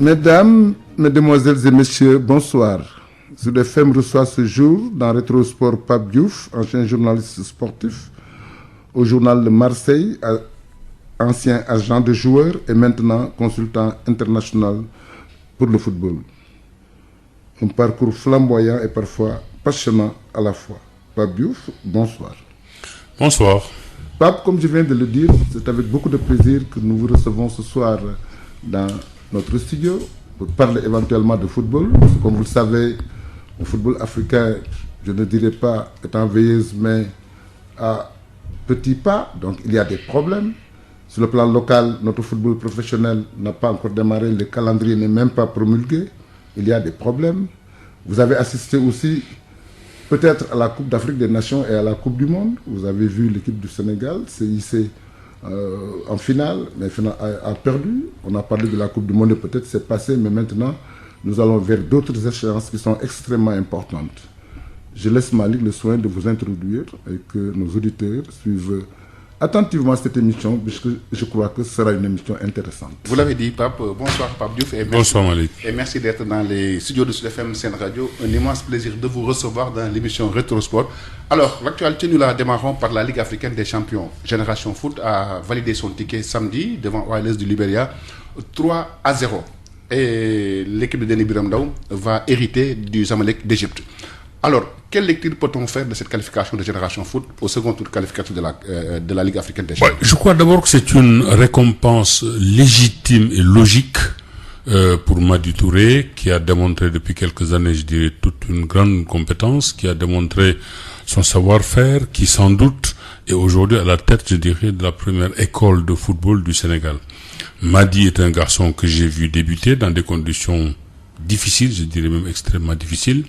Mesdames, Mesdemoiselles et Messieurs, bonsoir. Sud FM reçoit ce jour dans Rétrosport Pape Diouf, ancien journaliste sportif, au journal de Marseille, ancien agent de joueur et maintenant consultant international pour le football. Un parcours flamboyant et parfois passionnant à la fois. Pape Diouf, bonsoir. Bonsoir. Pape, comme je viens de le dire, c'est avec beaucoup de plaisir que nous vous recevons ce soir dans notre studio pour parler éventuellement de football. Comme vous le savez, le football africain, je ne dirais pas est en veilleuse, mais à petits pas. Donc il y a des problèmes. Sur le plan local, notre football professionnel n'a pas encore démarré, le calendrier n'est même pas promulgué. Il y a des problèmes. Vous avez assisté aussi peut-être à la Coupe d'Afrique des Nations et à la Coupe du Monde. Vous avez vu l'équipe du Sénégal, CIC, en finale, mais a perdu. On a parlé de la Coupe du Monde et peut-être c'est passé, mais maintenant, nous allons vers d'autres échéances qui sont extrêmement importantes. Je laisse Malik le soin de vous introduire et que nos auditeurs suivent attentivement cette émission, puisque je crois que ce sera une émission intéressante. Vous l'avez dit, Pape. Bonsoir, Pape Diouf. Et bonsoir, Malik. Et merci d'être dans les studios de Sud FM Sen Radio. Un immense plaisir de vous recevoir dans l'émission Rétrosport. Alors, l'actualité, nous la démarrons par la Ligue africaine des champions. Génération Foot a validé son ticket samedi devant Oilers du Libéria 3-0. Et l'équipe de Denis Biramdaou va hériter du Zamalek d'Égypte. Alors, quelle lecture peut-on faire de cette qualification de Génération Foot au second tour de qualification de la Ligue africaine des champions? Je crois d'abord que c'est une récompense légitime et logique pour Madi Touré, qui a démontré depuis quelques années, je dirais, toute une grande compétence, qui a démontré son savoir-faire, qui sans doute est aujourd'hui à la tête, je dirais, de la première école de football du Sénégal. Madi est un garçon que j'ai vu débuter dans des conditions difficiles, je dirais même extrêmement difficiles.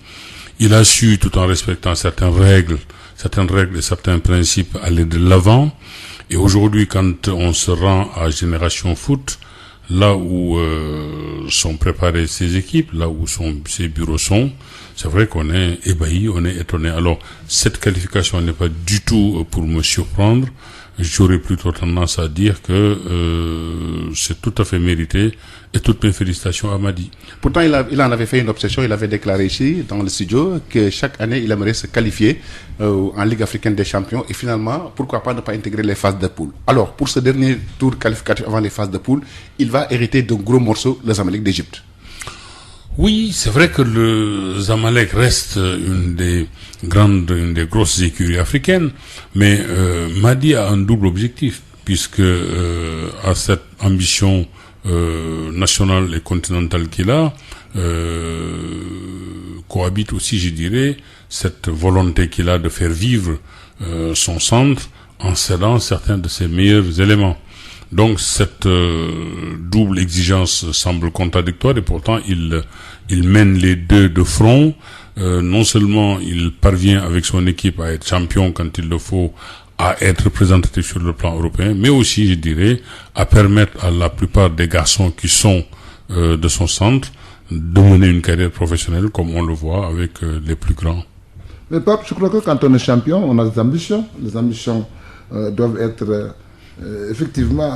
Il a su, tout en respectant certaines règles et certains principes, aller de l'avant. Et aujourd'hui, quand on se rend à Génération Foot, là où sont préparées ces équipes, là où ces bureaux sont, c'est vrai qu'on est ébahi, on est étonné. Alors, cette qualification n'est pas du tout pour me surprendre. J'aurais plutôt tendance à dire que c'est tout à fait mérité, et toutes mes félicitations à Madi. Pourtant, il en avait fait une obsession. Il avait déclaré ici, dans le studio, que chaque année, il aimerait se qualifier en Ligue africaine des champions. Et finalement, pourquoi pas ne pas intégrer les phases de poule. Alors, pour ce dernier tour qualificatif avant les phases de poule, il va hériter d'un gros morceau, le Zamalek d'Égypte. Oui, c'est vrai que le Zamalek reste une des grosses écuries africaines, mais Madi a un double objectif, puisque à cette ambition nationale et continentale qu'il a, cohabite aussi, je dirais, cette volonté qu'il a de faire vivre son centre en cédant certains de ses meilleurs éléments. Donc cette double exigence semble contradictoire et pourtant il mène les deux de front. Non seulement il parvient avec son équipe à être champion quand il le faut, à être représentatif sur le plan européen, mais aussi, je dirais, à permettre à la plupart des garçons qui sont de son centre de mener une carrière professionnelle comme on le voit avec les plus grands. Mais Pape, je crois que quand on est champion, on a des ambitions. Les ambitions doivent être effectivement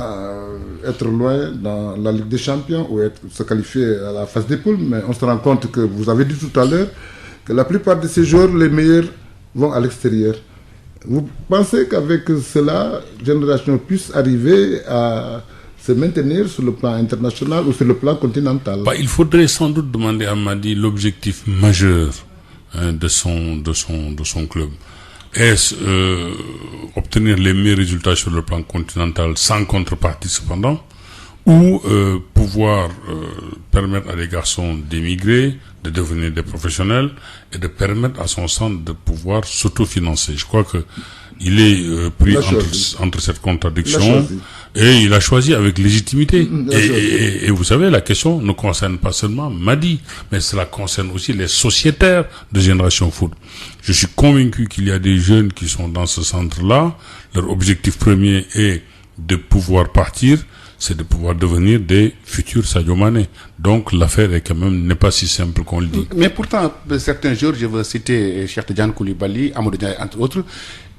être loin dans la Ligue des Champions ou se qualifier à la phase des poules. Mais on se rend compte que vous avez dit tout à l'heure que la plupart de ces joueurs, les meilleurs, vont à l'extérieur. Vous pensez qu'avec cela, Génération puisse arriver à se maintenir sur le plan international ou sur le plan continental? Il faudrait sans doute demander à Madi l'objectif majeur de son club. Est-ce obtenir les meilleurs résultats sur le plan continental sans contrepartie cependant, ou pouvoir permettre à des garçons d'émigrer, de devenir des professionnels et de permettre à son centre de pouvoir s'autofinancer. Je crois que il est pris entre cette contradiction et il a choisi avec légitimité. Et vous savez, la question ne concerne pas seulement Madi, mais cela concerne aussi les sociétaires de Génération Foot. Je suis convaincu qu'il y a des jeunes qui sont dans ce centre-là. Leur objectif premier est de pouvoir partir, c'est de pouvoir devenir des futurs Sadio Mané. Donc l'affaire est quand même n'est pas si simple qu'on le dit. Mais pourtant, certains jours, je veux citer Cheikh Tidiane Koulibaly, Amadou Ndiaye, entre autres,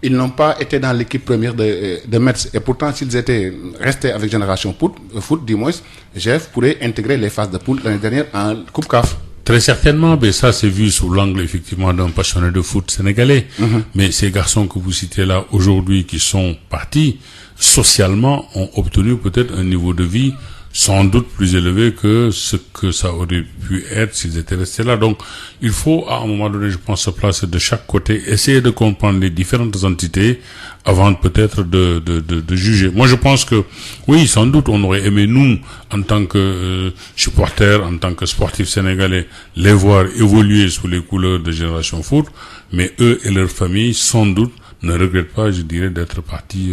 ils n'ont pas été dans l'équipe première de Metz. Et pourtant, s'ils étaient restés avec Génération Foot, du moins, GF pourrait intégrer les phases de poule l'année dernière en Coupe CAF. Très certainement, mais ça c'est vu sous l'angle effectivement d'un passionné de foot sénégalais. Mais ces garçons que vous citez là aujourd'hui qui sont partis, socialement ont obtenu peut-être un niveau de vie sans doute plus élevé que ce que ça aurait pu être s'ils étaient restés là. Donc, il faut, à un moment donné, je pense, se placer de chaque côté, essayer de comprendre les différentes entités avant peut-être de juger. Moi, je pense que, oui, sans doute, on aurait aimé, nous, en tant que supporters, en tant que sportifs sénégalais, les voir évoluer sous les couleurs de Génération Foot, mais eux et leurs familles, sans doute, ne regrettent pas, je dirais, d'être partis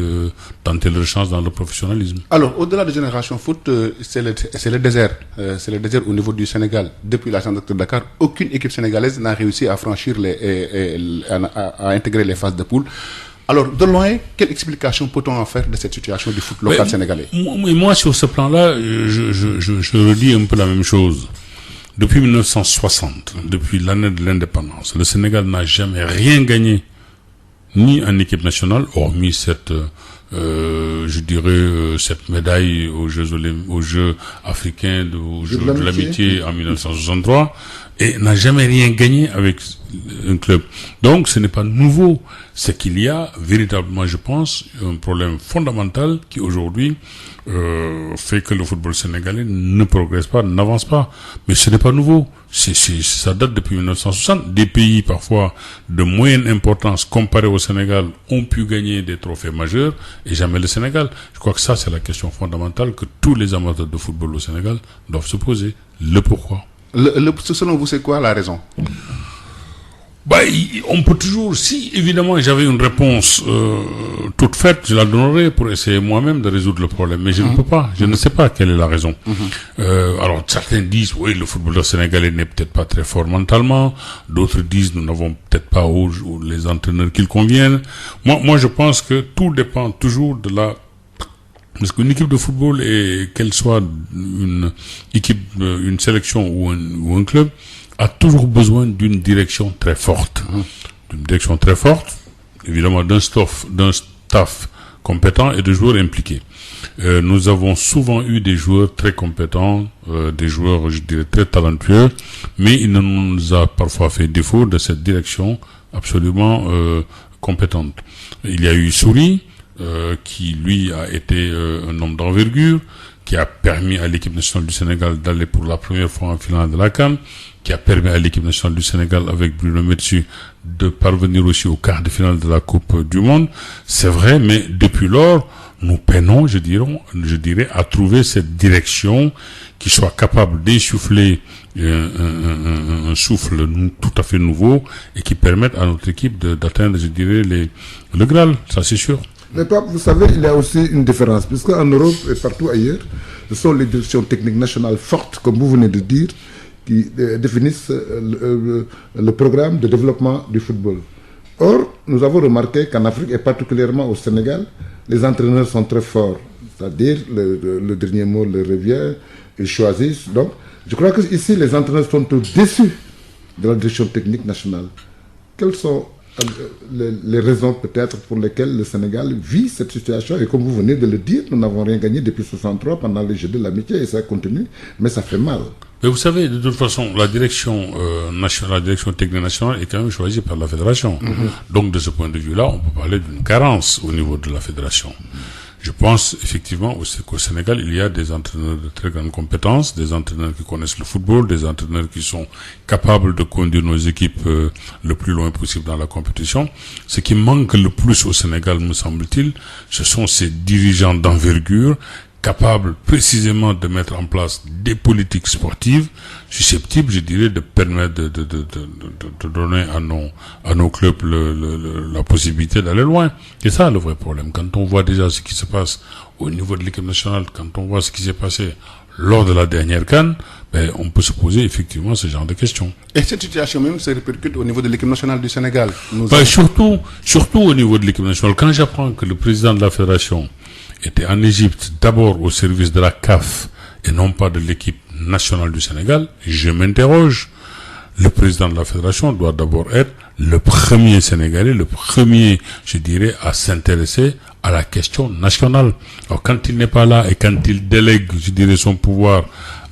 tenter leur chance dans le professionnalisme. Alors, au-delà de Génération Foot, c'est le désert. C'est le désert au niveau du Sénégal. Depuis la Centre de Dakar, aucune équipe sénégalaise n'a réussi à franchir à intégrer les phases de poule. Alors, de loin, quelle explication peut-on en faire de cette situation du foot local sénégalais? Moi, sur ce plan-là, je redis un peu la même chose. Depuis 1960, depuis l'année de l'indépendance, le Sénégal n'a jamais rien gagné, ni en équipe nationale, hormis cette, je dirais, cette médaille aux Jeux africains, aux Jeux de l'amitié en 1963, et n'a jamais rien gagné avec un club. Donc, ce n'est pas nouveau. C'est qu'il y a véritablement, je pense, un problème fondamental qui aujourd'hui fait que le football sénégalais ne progresse pas, n'avance pas. Mais ce n'est pas nouveau. Ça date depuis 1960. Des pays parfois de moyenne importance comparés au Sénégal ont pu gagner des trophées majeurs et jamais le Sénégal. Je crois que ça, c'est la question fondamentale que tous les amateurs de football au Sénégal doivent se poser. Le pourquoi. Selon vous, c'est quoi la raison? On peut toujours, si évidemment j'avais une réponse toute faite, je la donnerais pour essayer moi-même de résoudre le problème. Mais je ne peux pas, je ne sais pas quelle est la raison. Alors certains disent, oui, le footballeur sénégalais n'est peut-être pas très fort mentalement. D'autres disent, nous n'avons peut-être pas les entraîneurs qu'il conviennent. Moi, je pense que tout dépend toujours de parce qu'une équipe de football, et qu'elle soit une équipe, une sélection ou un club, a toujours besoin d'une direction très forte. D'une direction très forte, évidemment d'un staff compétent et de joueurs impliqués. Nous avons souvent eu des joueurs très compétents, des joueurs, je dirais, très talentueux, mais il nous a parfois fait défaut de cette direction absolument compétente. Il y a eu Souri, qui lui a été un homme d'envergure, qui a permis à l'équipe nationale du Sénégal d'aller pour la première fois en finale de la CAN, qui a permis à l'équipe nationale du Sénégal avec Bruno Metsu de parvenir aussi au quart de finale de la Coupe du Monde. C'est vrai, mais depuis lors, nous peinons, je dirais, à trouver cette direction qui soit capable d'insuffler un souffle tout à fait nouveau et qui permette à notre équipe d'atteindre, je dirais, le Graal, ça c'est sûr. Mais Pape, vous savez, il y a aussi une différence, puisque en Europe et partout ailleurs, ce sont les directions techniques nationales fortes, comme vous venez de dire, qui définissent le programme de développement du football. Or, nous avons remarqué qu'en Afrique, et particulièrement au Sénégal, les entraîneurs sont très forts. C'est-à-dire, le dernier mot leur revient, ils choisissent. Donc, je crois qu'ici, les entraîneurs sont déçus de la direction technique nationale. Quelles sont les raisons peut-être pour lesquelles le Sénégal vit cette situation? Et comme vous venez de le dire, nous n'avons rien gagné depuis 1963 pendant les Jeux de l'amitié et ça continue, mais ça fait mal. Mais vous savez, de toute façon, la direction nationale, la direction technique nationale est quand même choisie par la fédération. Donc, de ce point de vue-là, on peut parler d'une carence au niveau de la fédération. Je pense effectivement qu'au Sénégal, il y a des entraîneurs de très grande compétence, des entraîneurs qui connaissent le football, des entraîneurs qui sont capables de conduire nos équipes le plus loin possible dans la compétition. Ce qui manque le plus au Sénégal, me semble-t-il, ce sont ces dirigeants d'envergure capables précisément de mettre en place des politiques sportives susceptibles, je dirais, de permettre de donner à nos clubs la possibilité d'aller loin. Et ça, le vrai problème. Quand on voit déjà ce qui se passe au niveau de l'équipe nationale, quand on voit ce qui s'est passé lors de la dernière CAN, on peut se poser effectivement ce genre de questions. Et cette situation même se répercute au niveau de l'équipe nationale du Sénégal. Surtout au niveau de l'équipe nationale. Quand j'apprends que le président de la fédération était en Égypte d'abord au service de la CAF et non pas de l'équipe nationale du Sénégal, je m'interroge. Le président de la fédération doit d'abord être le premier Sénégalais, le premier, je dirais, à s'intéresser à la question nationale. Alors quand il n'est pas là et quand il délègue, je dirais, son pouvoir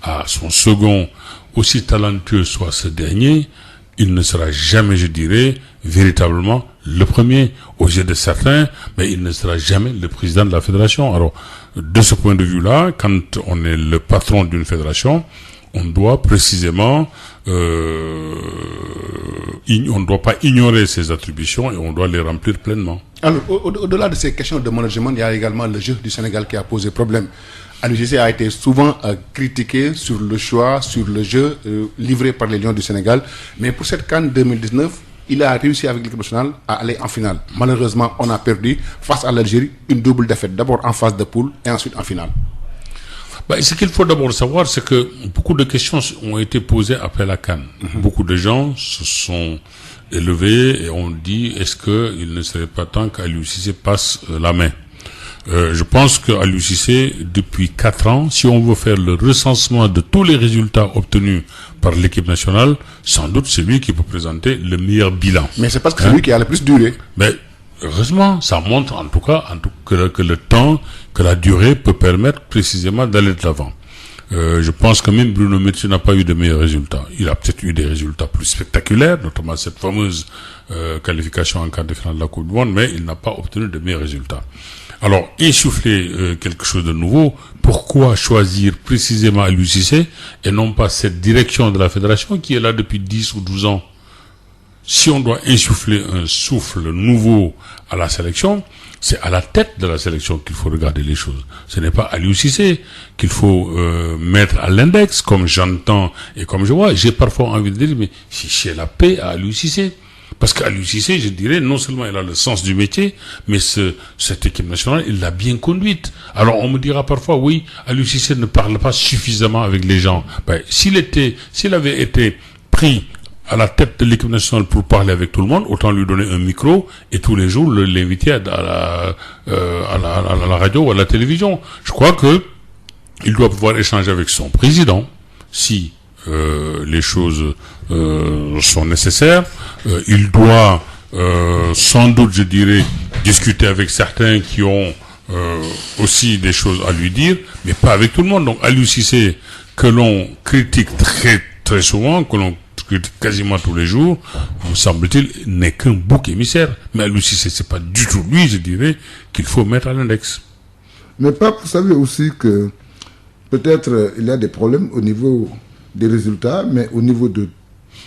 à son second, aussi talentueux soit ce dernier, il ne sera jamais, je dirais, véritablement le premier aux yeux de certains, mais il ne sera jamais le président de la fédération. Alors, de ce point de vue-là, quand on est le patron d'une fédération, on doit précisément, on ne doit pas ignorer ses attributions et on doit les remplir pleinement. Alors, au-delà de ces questions de management, il y a également le jeu du Sénégal qui a posé problème. Aliou Cissé a été souvent critiqué sur le choix, sur le jeu livré par les Lions du Sénégal. Mais pour cette CAN 2019, il a réussi avec l'équipe nationale à aller en finale. Malheureusement, on a perdu face à l'Algérie une double défaite. D'abord en phase de poule et ensuite en finale. Ce qu'il faut d'abord savoir, c'est que beaucoup de questions ont été posées après la CAN. Beaucoup de gens se sont élevés et ont dit, est-ce qu'il ne serait pas temps qu'Aliou Cissé passe la main? Je pense qu'Aliou Cissé, depuis 4 ans, si on veut faire le recensement de tous les résultats obtenus par l'équipe nationale, sans doute c'est lui qui peut présenter le meilleur bilan. Mais c'est parce que c'est lui qui a le plus duré. Mais heureusement, ça montre en tout cas que le temps, que la durée peut permettre précisément d'aller de l'avant. Je pense que même Bruno Metsu n'a pas eu de meilleurs résultats. Il a peut-être eu des résultats plus spectaculaires, notamment cette fameuse qualification en quart de finale de la Coupe du Monde, mais il n'a pas obtenu de meilleurs résultats. Alors, insuffler quelque chose de nouveau, pourquoi choisir précisément Aliou Cissé et non pas cette direction de la fédération qui est là depuis 10 ou 12 ans? Si on doit insuffler un souffle nouveau à la sélection, c'est à la tête de la sélection qu'il faut regarder les choses. Ce n'est pas Aliou Cissé qu'il faut mettre à l'index, comme j'entends et comme je vois. J'ai parfois envie de dire, mais fichez la paix à Aliou Cissé. Parce qu'Aliou Cissé, je dirais, non seulement il a le sens du métier, mais cette équipe nationale, il l'a bien conduite. Alors on me dira parfois, oui, Aliou Cissé ne parle pas suffisamment avec les gens. S'il avait été pris à la tête de l'équipe nationale pour parler avec tout le monde, autant lui donner un micro et tous les jours l'inviter à la radio ou à la télévision. Je crois que il doit pouvoir échanger avec son président si les choses sont nécessaires. Il doit sans doute, je dirais, discuter avec certains qui ont aussi des choses à lui dire, mais pas avec tout le monde. Donc Aliou Cissé, que l'on critique très très souvent, que l'on critique quasiment tous les jours, me semble-t-il, n'est qu'un bouc émissaire. Mais Aliou Cissé, c'est pas du tout lui, je dirais, qu'il faut mettre à l'index. Mais Pape, vous savez aussi que peut-être il y a des problèmes au niveau des résultats, mais au niveau de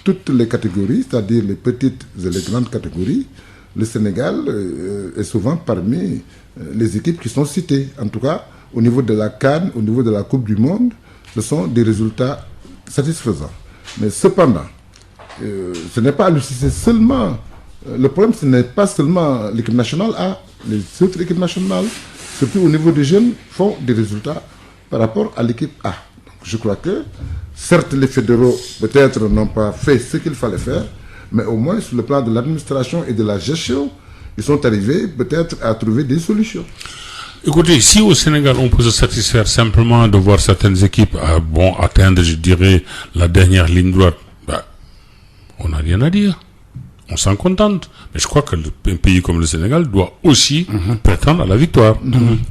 toutes les catégories, c'est-à-dire les petites et les grandes catégories, le Sénégal est souvent parmi les équipes qui sont citées. En tout cas, au niveau de la CAN, au niveau de la Coupe du Monde, ce sont des résultats satisfaisants. Mais cependant, ce n'est pas Aliou Cissé seulement. Le problème, ce n'est pas seulement l'équipe nationale A. Les autres équipes nationales, surtout au niveau des jeunes, font des résultats par rapport à l'équipe A. Donc, je crois que, certes, les fédéraux, peut-être, n'ont pas fait ce qu'il fallait faire, mais au moins, sur le plan de l'administration et de la gestion, ils sont arrivés, peut-être, à trouver des solutions. Écoutez, si au Sénégal, on peut se satisfaire simplement de voir certaines équipes atteindre, je dirais, la dernière ligne droite, on n'a rien à dire. On s'en contente. Mais je crois que un pays comme le Sénégal doit aussi prétendre à la victoire.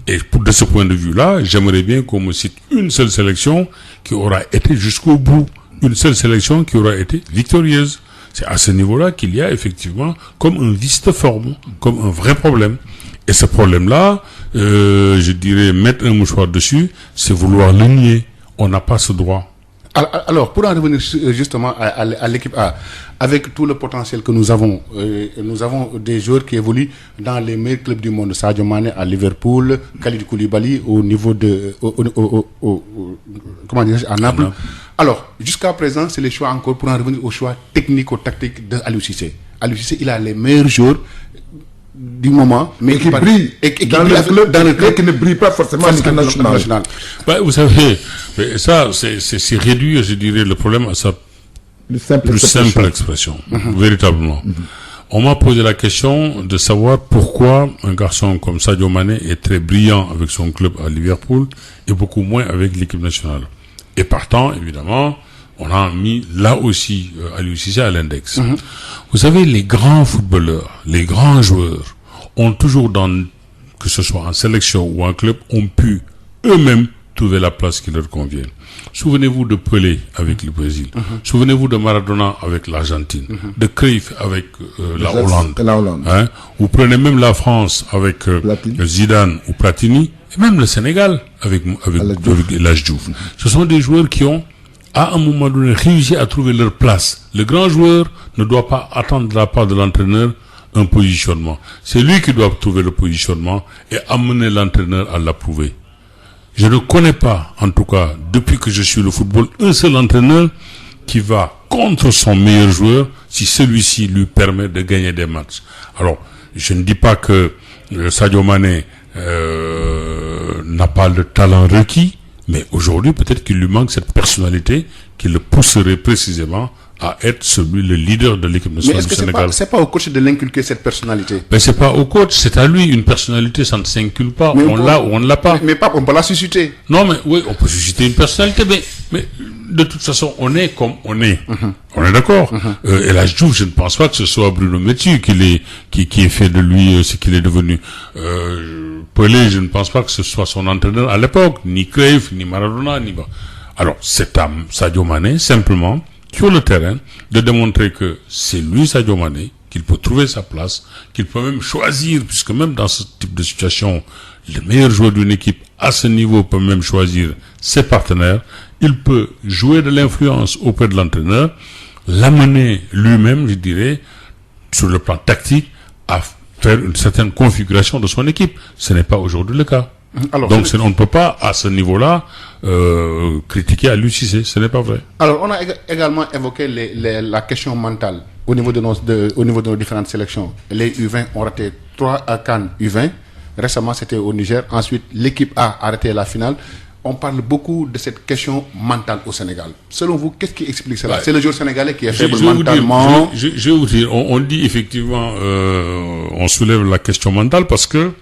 Et de ce point de vue-là, j'aimerais bien qu'on me cite une seule sélection qui aura été jusqu'au bout. Une seule sélection qui aura été victorieuse. C'est à ce niveau-là qu'il y a effectivement comme un vice de forme, comme un vrai problème. Et ce problème-là, je dirais, mettre un mouchoir dessus, c'est vouloir le nier. On n'a pas ce droit. Alors, pour en revenir justement à l'équipe A, avec tout le potentiel que nous avons des joueurs qui évoluent dans les meilleurs clubs du monde. Sadio Mané à Liverpool, Kalidou Koulibaly au niveau de à Naples. Alors, jusqu'à présent, c'est les choix encore pour en revenir aux choix technico-tactiques de Aliou Cissé. Aliou Cissé, il a les meilleurs joueurs du moment, mais qui brille dans le club qui ne brille pas forcément en équipe nationale. Vous savez, ça c'est réduire, je dirais, le problème à sa plus simple expression, véritablement. On m'a posé la question de savoir pourquoi un garçon comme Sadio Mané est très brillant avec son club à Liverpool et beaucoup moins avec l'équipe nationale. Et partant, évidemment, on a mis là aussi Aliou Cissé à l'index. Vous savez, les grands footballeurs, les grands joueurs ont toujours, que ce soit en sélection ou en club, ont pu eux-mêmes trouver la place qui leur convient. Souvenez-vous de Pelé avec le Brésil. Souvenez-vous de Maradona avec l'Argentine. De Cruyff avec la Hollande. Hein? Vous prenez même la France avec Zidane ou Platini, et même le Sénégal avec Hadji Diouf. Ce sont des joueurs qui ont, à un moment donné, réussi à trouver leur place. Le grand joueur ne doit pas attendre de la part de l'entraîneur un positionnement. C'est lui qui doit trouver le positionnement et amener l'entraîneur à l'approuver. Je ne connais pas, en tout cas, depuis que je suis le football, un seul entraîneur qui va contre son meilleur joueur si celui-ci lui permet de gagner des matchs. Alors, je ne dis pas que Sadio Mané n'a pas le talent requis, mais aujourd'hui, peut-être qu'il lui manque cette personnalité qui le pousserait précisément à être le leader de l'équipe nationale du Sénégal. Mais c'est pas au coach de l'inculquer cette personnalité? Mais c'est pas au coach, c'est à lui. Une personnalité, ça ne s'inculque pas. On l'a ou on ne l'a pas. Mais pas, on peut la susciter. Non, mais oui, on peut susciter une personnalité, mais de toute façon, on est comme on est. On est d'accord. Et là, je ne pense pas que ce soit Bruno Metsu qui ait fait de lui ce qu'il est devenu. Pelé, je ne pense pas que ce soit son entraîneur à l'époque, ni Cruyff, ni Maradona, ni... Alors, c'est à Sadio Mané, simplement, sur le terrain, de démontrer que c'est lui, Sadio Mané, qu'il peut trouver sa place, qu'il peut même choisir, puisque même dans ce type de situation, le meilleur joueur d'une équipe à ce niveau peut même choisir ses partenaires. Il peut jouer de l'influence auprès de l'entraîneur, l'amener lui-même, je dirais, sur le plan tactique, à faire une certaine configuration de son équipe. Ce n'est pas aujourd'hui le cas. Alors, donc on ne peut pas, à ce niveau-là, critiquer Aliou Cissé. Ce n'est pas vrai. Alors, on a également évoqué la question mentale au niveau de nos différentes sélections. Les U20 ont raté 3 CAN U20. Récemment, c'était au Niger. Ensuite, l'équipe A a arrêté la finale. On parle beaucoup de cette question mentale au Sénégal. Selon vous, qu'est-ce qui explique cela? C'est le joueur sénégalais qui est faible mentalement. Je vais vous dire, on dit effectivement, on soulève la question mentale parce que,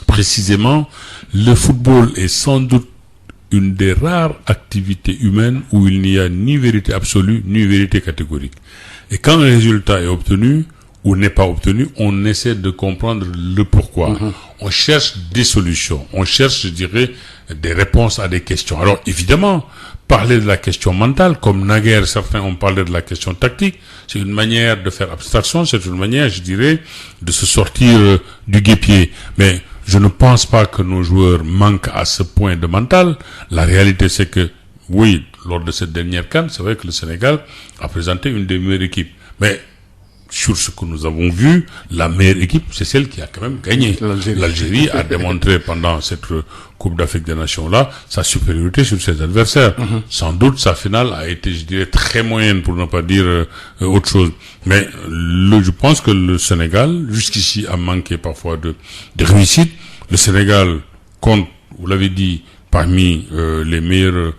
précisément, le football est sans doute une des rares activités humaines où il n'y a ni vérité absolue, ni vérité catégorique. Et quand un résultat est obtenu, ou n'est pas obtenu, on essaie de comprendre le pourquoi. On cherche des solutions. On cherche, je dirais, des réponses à des questions. Alors, évidemment, parler de la question mentale, comme naguère certains ont parlé de la question tactique, c'est une manière de faire abstraction, c'est une manière, je dirais, de se sortir du guêpier. Mais je ne pense pas que nos joueurs manquent à ce point de mental. La réalité, c'est que, oui, lors de cette dernière CAN, c'est vrai que le Sénégal a présenté une des meilleures équipes. Mais sur ce que nous avons vu, la meilleure équipe, c'est celle qui a quand même gagné. L'Algérie a démontré pendant cette Coupe d'Afrique des Nations-là sa supériorité sur ses adversaires. Sans doute, sa finale a été, je dirais, très moyenne, pour ne pas dire autre chose. Mais je pense que le Sénégal, jusqu'ici, a manqué parfois de réussite. Le Sénégal compte, vous l'avez dit, parmi les meilleures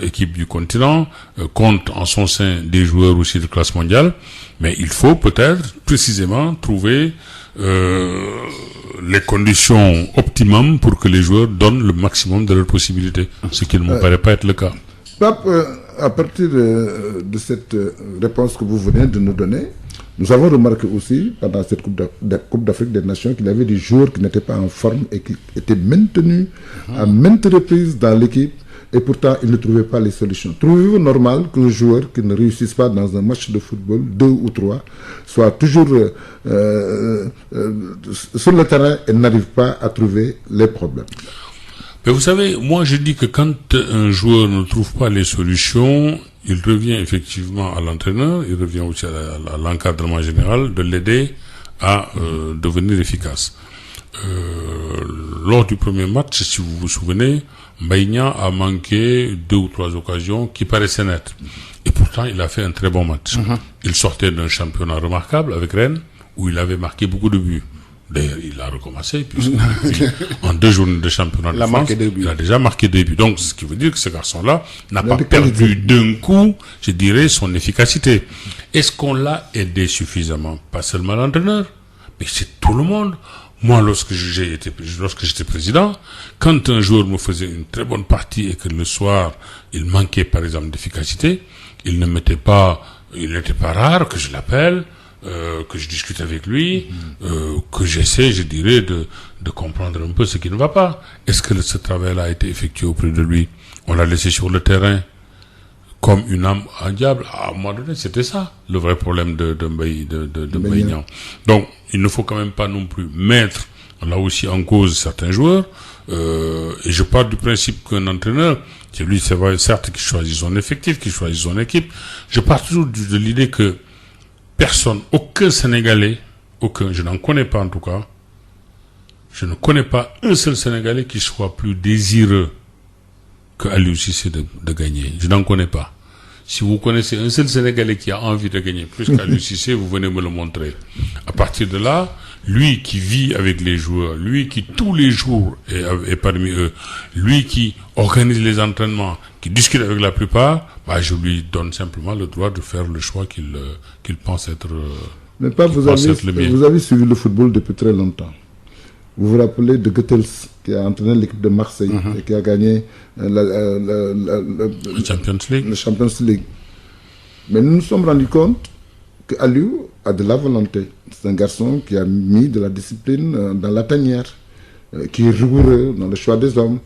équipes du continent, compte en son sein des joueurs aussi de classe mondiale. Mais il faut peut-être précisément trouver les conditions optimum pour que les joueurs donnent le maximum de leurs possibilités, ce qui ne me paraît pas être le cas. Pape, à partir de cette réponse que vous venez de nous donner, nous avons remarqué aussi, pendant cette Coupe d'Afrique des Nations, qu'il y avait des joueurs qui n'étaient pas en forme et qui étaient maintenus à maintes reprises dans l'équipe. Et pourtant, ils ne trouvaient pas les solutions. Trouvez-vous normal qu'un joueur qui ne réussisse pas dans un match de football, 2 ou 3, soit toujours sur le terrain et n'arrive pas à trouver les problèmes? Mais vous savez, moi je dis que quand un joueur ne trouve pas les solutions, il revient effectivement à l'entraîneur, il revient aussi à l'encadrement général de l'aider à devenir efficace. Lors du premier match, si vous vous souvenez, Mbaye Niang a manqué 2 ou 3 occasions qui paraissaient nettes. Et pourtant, il a fait un très bon match. Il sortait d'un championnat remarquable avec Rennes, où il avait marqué beaucoup de buts. D'ailleurs, il a recommencé, puisque en 2 journées de championnat de France, il a déjà marqué 2 buts. Donc, ce qui veut dire que ce garçon-là n'a pas perdu d'un coup, je dirais, son efficacité. Est-ce qu'on l'a aidé suffisamment? Pas seulement l'entraîneur, mais c'est tout le monde. Moi, lorsque j'étais président, quand un joueur me faisait une très bonne partie et que le soir, il manquait, par exemple, d'efficacité, il n'était pas rare que je l'appelle, que je discute avec lui, que j'essaie, je dirais, de comprendre un peu ce qui ne va pas. Est-ce que ce travail-là a été effectué auprès de lui? On l'a laissé sur le terrain comme une âme en diable. À un moment donné, c'était ça, le vrai problème de Mbaye Niang. Donc, il ne faut quand même pas non plus mettre là aussi en cause certains joueurs. Et je pars du principe qu'un entraîneur, c'est lui, c'est vrai, certes, qui choisit son effectif, qui choisit son équipe. Je pars toujours de l'idée que aucun Sénégalais, je n'en connais pas en tout cas, je ne connais pas un seul Sénégalais qui soit plus désireux que Aliou Cissé de gagner. Je n'en connais pas. Si vous connaissez un seul Sénégalais qui a envie de gagner plus qu'Aliou Cissé, vous venez me le montrer. À partir de là, lui qui vit avec les joueurs, lui qui tous les jours est parmi eux, lui qui organise les entraînements, qui discute avec la plupart, je lui donne simplement le droit de faire le choix qu'il pense être mais pas vous avez suivi le football depuis très longtemps. Vous vous rappelez de Goethals, qui a entraîné l'équipe de Marseille et qui a gagné le Champions League. Mais nous nous sommes rendus compte qu'Aliou a de la volonté. C'est un garçon qui a mis de la discipline dans la tanière, qui est rigoureux dans le choix des hommes.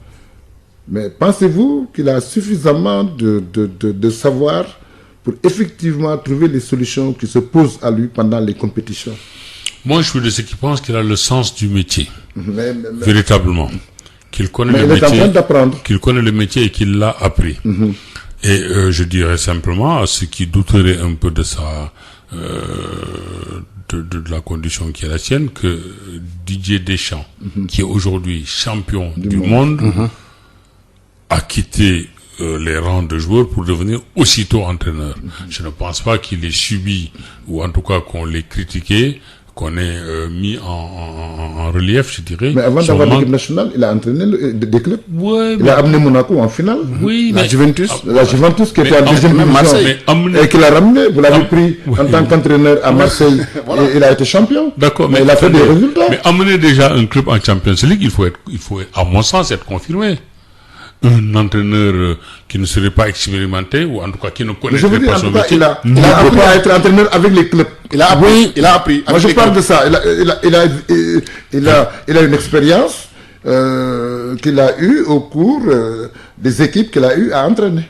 Mais pensez-vous qu'il a suffisamment de savoir pour effectivement trouver les solutions qui se posent à lui pendant les compétitions? Moi, je suis de ceux qui pensent qu'il a le sens du métier. Véritablement. Qu'il connaît le métier. Il est en train d'apprendre. Qu'il connaît le métier et qu'il l'a appris. Et je dirais simplement à ceux qui douteraient un peu de de la condition qui est la sienne, que Didier Deschamps, qui est aujourd'hui champion du monde, a quitté les rangs de joueurs pour devenir aussitôt entraîneur. Je ne pense pas qu'il ait subi, ou en tout cas qu'on l'ait critiqué, qu'on ait mis en relief, je dirais. Mais avant d'avoir l'équipe nationale, il a entraîné des clubs. Ouais, il a amené Monaco en finale. Oui, la Juventus qui était en deuxième division et qu'il a ramené. Vous l'avez pris en tant qu'entraîneur à Marseille et il a été champion. D'accord, mais il a fait des résultats. Mais amener déjà un club en Champions League, il faut à mon sens être confirmé. Un entraîneur qui ne serait pas expérimenté, ou en tout cas qui ne connaîtrait pas son métier. Il a appris à être entraîneur avec les clubs. Il a appris. Moi, je parle de ça. Il a une expérience qu'il a eue au cours des équipes qu'il a eu à entraîner.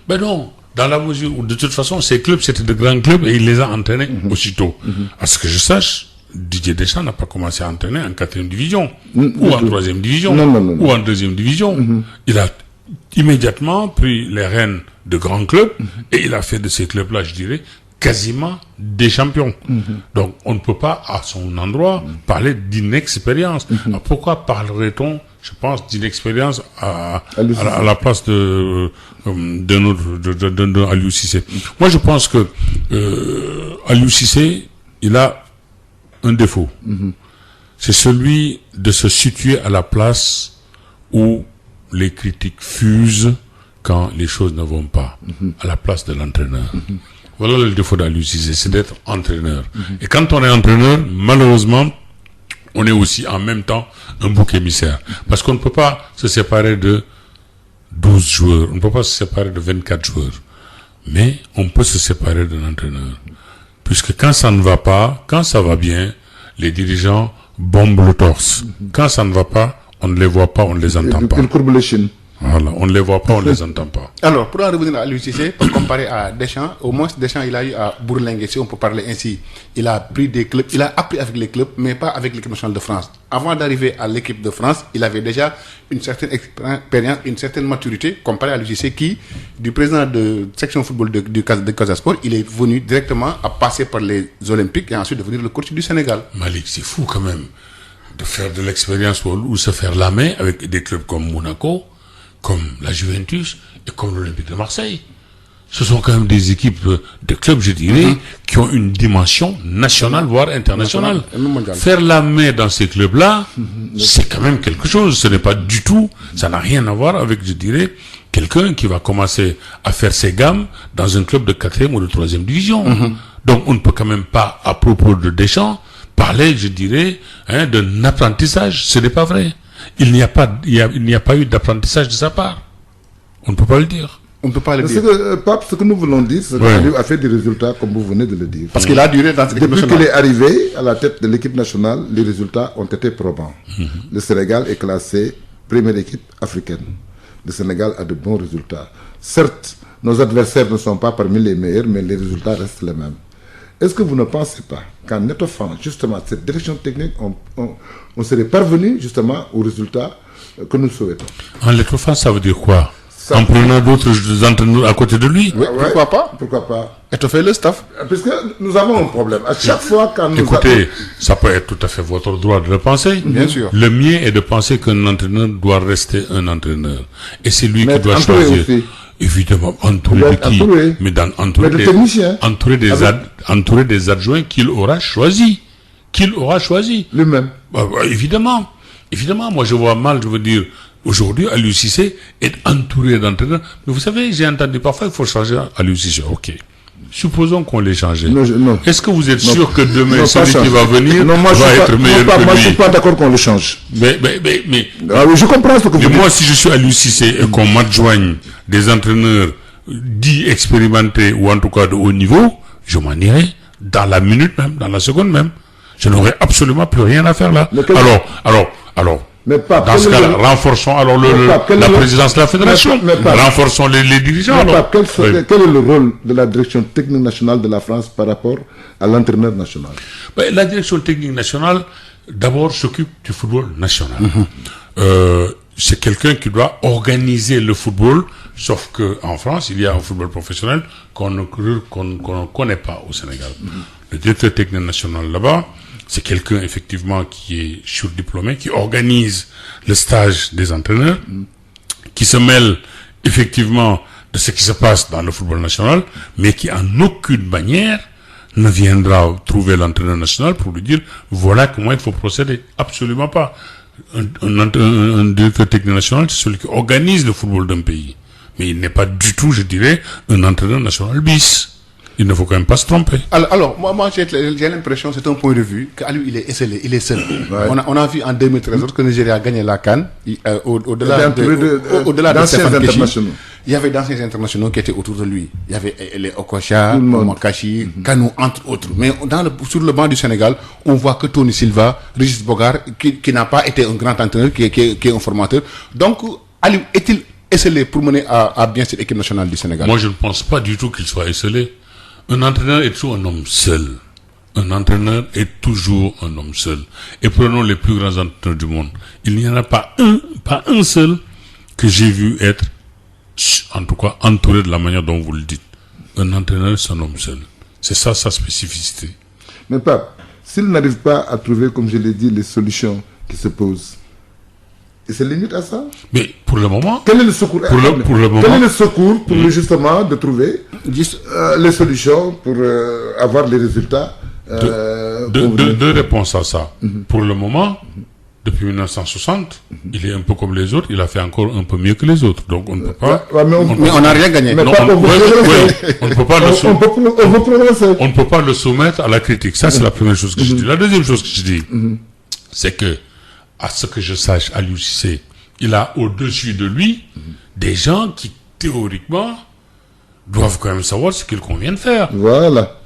Ben non, dans la mesure où, de toute façon, ces clubs, c'était de grands clubs et il les a entraînés aussitôt. À ce que je sache, Didier Deschamps n'a pas commencé à entraîner en 4e division, ou en 3e division, ou en 2e division. Il a immédiatement pris les rênes de grands clubs et il a fait de ces clubs-là, je dirais, quasiment des champions. Donc, on ne peut pas, à son endroit, parler d'inexpérience. Alors, pourquoi parlerait-on, je pense, d'inexpérience à la place de Aliou Cissé? Moi, je pense que Aliou Cissé, il a un défaut. C'est celui de se situer à la place où les critiques fusent quand les choses ne vont pas, à la place de l'entraîneur. Voilà le défaut d'Aliou Cissé, c'est d'être entraîneur. Et quand on est entraîneur, malheureusement, on est aussi en même temps un bouc émissaire. Parce qu'on ne peut pas se séparer de 12 joueurs, on ne peut pas se séparer de 24 joueurs. Mais on peut se séparer d'un entraîneur. Puisque quand ça ne va pas, quand ça va bien, les dirigeants bombent le torse. Quand ça ne va pas, on ne les voit pas, on ne les entend pas. Ils courbent les chines. Voilà, on ne les voit pas, on ne les entend pas. Alors, pour en revenir à Aliou Cissé, pour comparer à Deschamps, au moins Deschamps, il a eu à bourlinguer, si on peut parler ainsi. Il a pris des clubs, il a appris avec les clubs, mais pas avec l'équipe nationale de France. Avant d'arriver à l'équipe de France, il avait déjà une certaine expérience, une certaine maturité, comparé à Aliou Cissé, qui, du président de section football de Casa Sport, il est venu directement à passer par les Olympiques et ensuite devenir le coach du Sénégal. Malik, c'est fou quand même de faire de l'expérience ou se faire la main avec des clubs comme Monaco, comme la Juventus et comme l'Olympique de Marseille. Ce sont quand même des équipes de clubs, je dirais, qui ont une dimension nationale, voire internationale. Faire la main dans ces clubs-là, c'est quand même quelque chose. Ce n'est pas du tout, ça n'a rien à voir avec, je dirais, quelqu'un qui va commencer à faire ses gammes dans un club de 4e ou de 3e division. Donc, on ne peut quand même pas, à propos de Deschamps, parlait, je dirais, d'un apprentissage. Ce n'est pas vrai. Il n'y a pas eu d'apprentissage de sa part. On ne peut pas le dire. On ne peut pas le dire. Pape, ce que nous voulons dire, c'est qu'Aliou a fait des résultats, comme vous venez de le dire. Parce qu'il a duré dans cette équipe Depuis nationale. qu'il est arrivé à la tête de l'équipe nationale, les résultats ont été probants. Le Sénégal est classé première équipe africaine. Le Sénégal a de bons résultats. Certes, nos adversaires ne sont pas parmi les meilleurs, mais les résultats restent les mêmes. Est-ce que vous ne pensez pas qu'en étoffant justement cette direction technique, on serait parvenu justement aux résultats que nous souhaitons? En l'étoffant, ça veut dire quoi? Ça- En prenant d'autres entraîneurs à côté de lui? Oui, pourquoi pas? Pourquoi pas? Étoffer le staff. Parce que nous avons un problème. À chaque fois quand nous Écoutez, ça peut être tout à fait votre droit de le penser. Bien sûr. Le mien est de penser qu'un entraîneur doit rester un entraîneur. Et c'est lui Mais qui doit entouré choisir. aussi. Évidemment, entouré doit de être qui? entouré. Mais Mais de techniciens. entouré des adjoints qu'il aura choisi. Qu'il aura choisi. lui-même. Évidemment. Évidemment, moi je vois mal, je veux dire, aujourd'hui, Aliou Cissé est entouré d'entraîneurs. Mais vous savez, j'ai entendu parfois qu'il faut changer Aliou Cissé. Ok. Supposons qu'on l'ait changé. Non. Est-ce que vous êtes sûr que demain, Non, celui pas qui changer. va venir Non, moi, va je être meilleur que moi, je lui? suis pas d'accord qu'on le change. Mais, Ah oui, je comprends ce que vous mais dites. moi, si je suis Aliou Cissé et qu'on m'adjoigne des entraîneurs dits expérimentés ou en tout cas de haut niveau, je m'en irai dans la minute même, dans la seconde même. Je n'aurai absolument plus rien à faire là. Mais quel- Alors, Mais pas dans ce cas-là, renforçons alors la présidence de la fédération. Mais pas- Renforçons les dirigeants. Mais alors. Pape, Oui. quel est le rôle de la direction technique nationale de la France par rapport à l'entraîneur national? Ben, la direction technique nationale, d'abord, s'occupe du football national. C'est quelqu'un qui doit organiser le football, sauf que en France, il y a un football professionnel qu'on ne connaît pas au Sénégal. Le directeur technique national là-bas, c'est quelqu'un effectivement qui est surdiplômé, qui organise le stage des entraîneurs, qui se mêle effectivement de ce qui se passe dans le football national, mais qui en aucune manière ne viendra trouver l'entraîneur national pour lui dire voilà comment il faut procéder. Absolument pas. Un directeur technique national, c'est celui qui organise le football d'un pays. Mais il n'est pas du tout, je dirais, un entraîneur national bis. Il ne faut quand même pas se tromper. Alors moi j'ai l'impression, c'est un point de vue, qu'Aliou il est esselé, il est seul. Ouais. On a vu en 2013, lorsque le Nigeria a gagné la CAN, au-delà Il était entouré de d'anciens Stéphane Keshi, internationaux. il y avait d'anciens internationaux qui étaient autour de lui. Il y avait les Okocha, Tout le monde. Makachi, Kanou, entre autres. Mais sur le banc du Sénégal, on voit que Tony Silva, Régis Bogar, qui n'a pas été un grand entraîneur, qui est un formateur. Donc, Aliou est-il esselé pour mener à bien cette équipe nationale du Sénégal? Moi, je ne pense pas du tout qu'il soit esselé. Un entraîneur est toujours un homme seul. Un entraîneur est toujours un homme seul. Et prenons les plus grands entraîneurs du monde. Il n'y en a pas un seul que j'ai vu être, en tout cas, entouré de la manière dont vous le dites. Un entraîneur, c'est un homme seul. C'est ça sa spécificité. Mais Pape, s'il n'arrive pas à trouver, comme je l'ai dit, les solutions qui se posent, il se limite à ça? Mais pour le moment, Quel est le secours? Pour le moment. Quel est le secours pour justement de trouver les solutions pour avoir les résultats deux réponses à ça. Pour le moment, depuis 1960, il est un peu comme les autres, il a fait encore un peu mieux que les autres. Donc on ne peut pas... Ouais, mais on n'a rien gagné. Mais Non, pas on ne peut pas le on peut progresser. On ne peut pas le soumettre à la critique. Ça, c'est la première chose que je dis. La deuxième chose que je dis, c'est que, à ce que je sache, Aliou Cissé, il a au-dessus de lui des gens qui, théoriquement, doivent quand même savoir ce qu'il convient de faire. Voilà.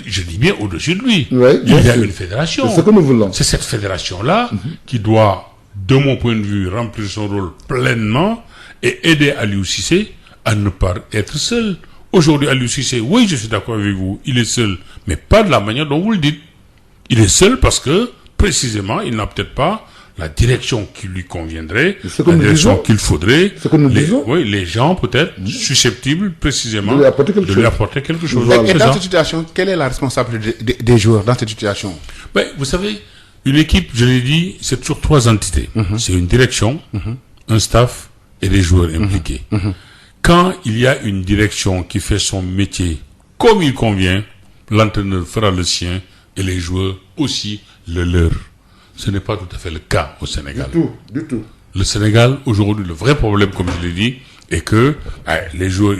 Je dis bien au-dessus de lui. Ouais, Il y bien a sûr. une fédération. C'est ce que nous voulons. C'est cette fédération-là qui doit, de mon point de vue, remplir son rôle pleinement et aider Aliou Cissé à ne pas être seul. Aujourd'hui, Aliou Cissé, oui, je suis d'accord avec vous, il est seul, mais pas de la manière dont vous le dites. Il est seul parce que, précisément, il n'a peut-être pas la direction qui lui conviendrait, C'est ce que la nous direction disons. qu'il faudrait. Ce que nous disons. Oui, les gens peut-être susceptibles, précisément, De lui apporter quelque chose. apporter quelque chose. Voilà. Et C'est dans ça. cette situation, quelle est la responsabilité des joueurs dans cette situation? Ben, vous savez, une équipe, je l'ai dit, c'est toujours trois entités. C'est une direction, un staff et des joueurs impliqués. Quand il y a une direction qui fait son métier comme il convient, l'entraîneur fera le sien et les joueurs aussi le leur. Ce n'est pas tout à fait le cas au Sénégal. Du tout. Le Sénégal, aujourd'hui, le vrai problème, comme je l'ai dit, est que les joueurs,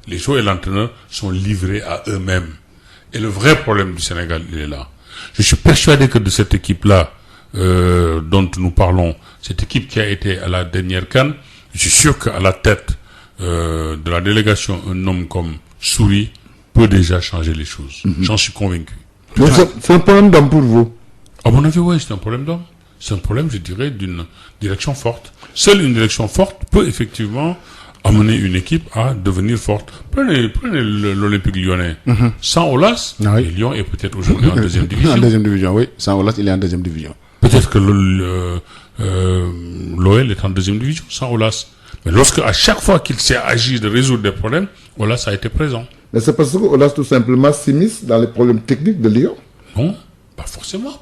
les joueurs et l'entraîneur sont livrés à eux-mêmes. Et le vrai problème du Sénégal, il est là. Je suis persuadé que de cette équipe-là dont nous parlons, cette équipe qui a été à la dernière CAN, je suis sûr qu'à la tête de la délégation, un homme comme Souris peut déjà changer les choses. J'en suis convaincu. Mais c'est un problème d'homme pour vous? À mon avis, oui, c'est un problème d'homme. C'est un problème, je dirais, d'une direction forte. Seule une direction forte peut effectivement amener une équipe à devenir forte. Prenez l'Olympique lyonnais. Sans Aulas, Lyon est peut-être aujourd'hui en deuxième division. En deuxième division, oui. Sans Aulas, il est en deuxième division. Peut-être que l'OL est en deuxième division sans Aulas. Mais lorsque, à chaque fois qu'il s'est agi de résoudre des problèmes, Aulas a été présent. Mais c'est parce que Aulas tout simplement s'immisce dans les problèmes techniques de Lyon. Non, pas forcément.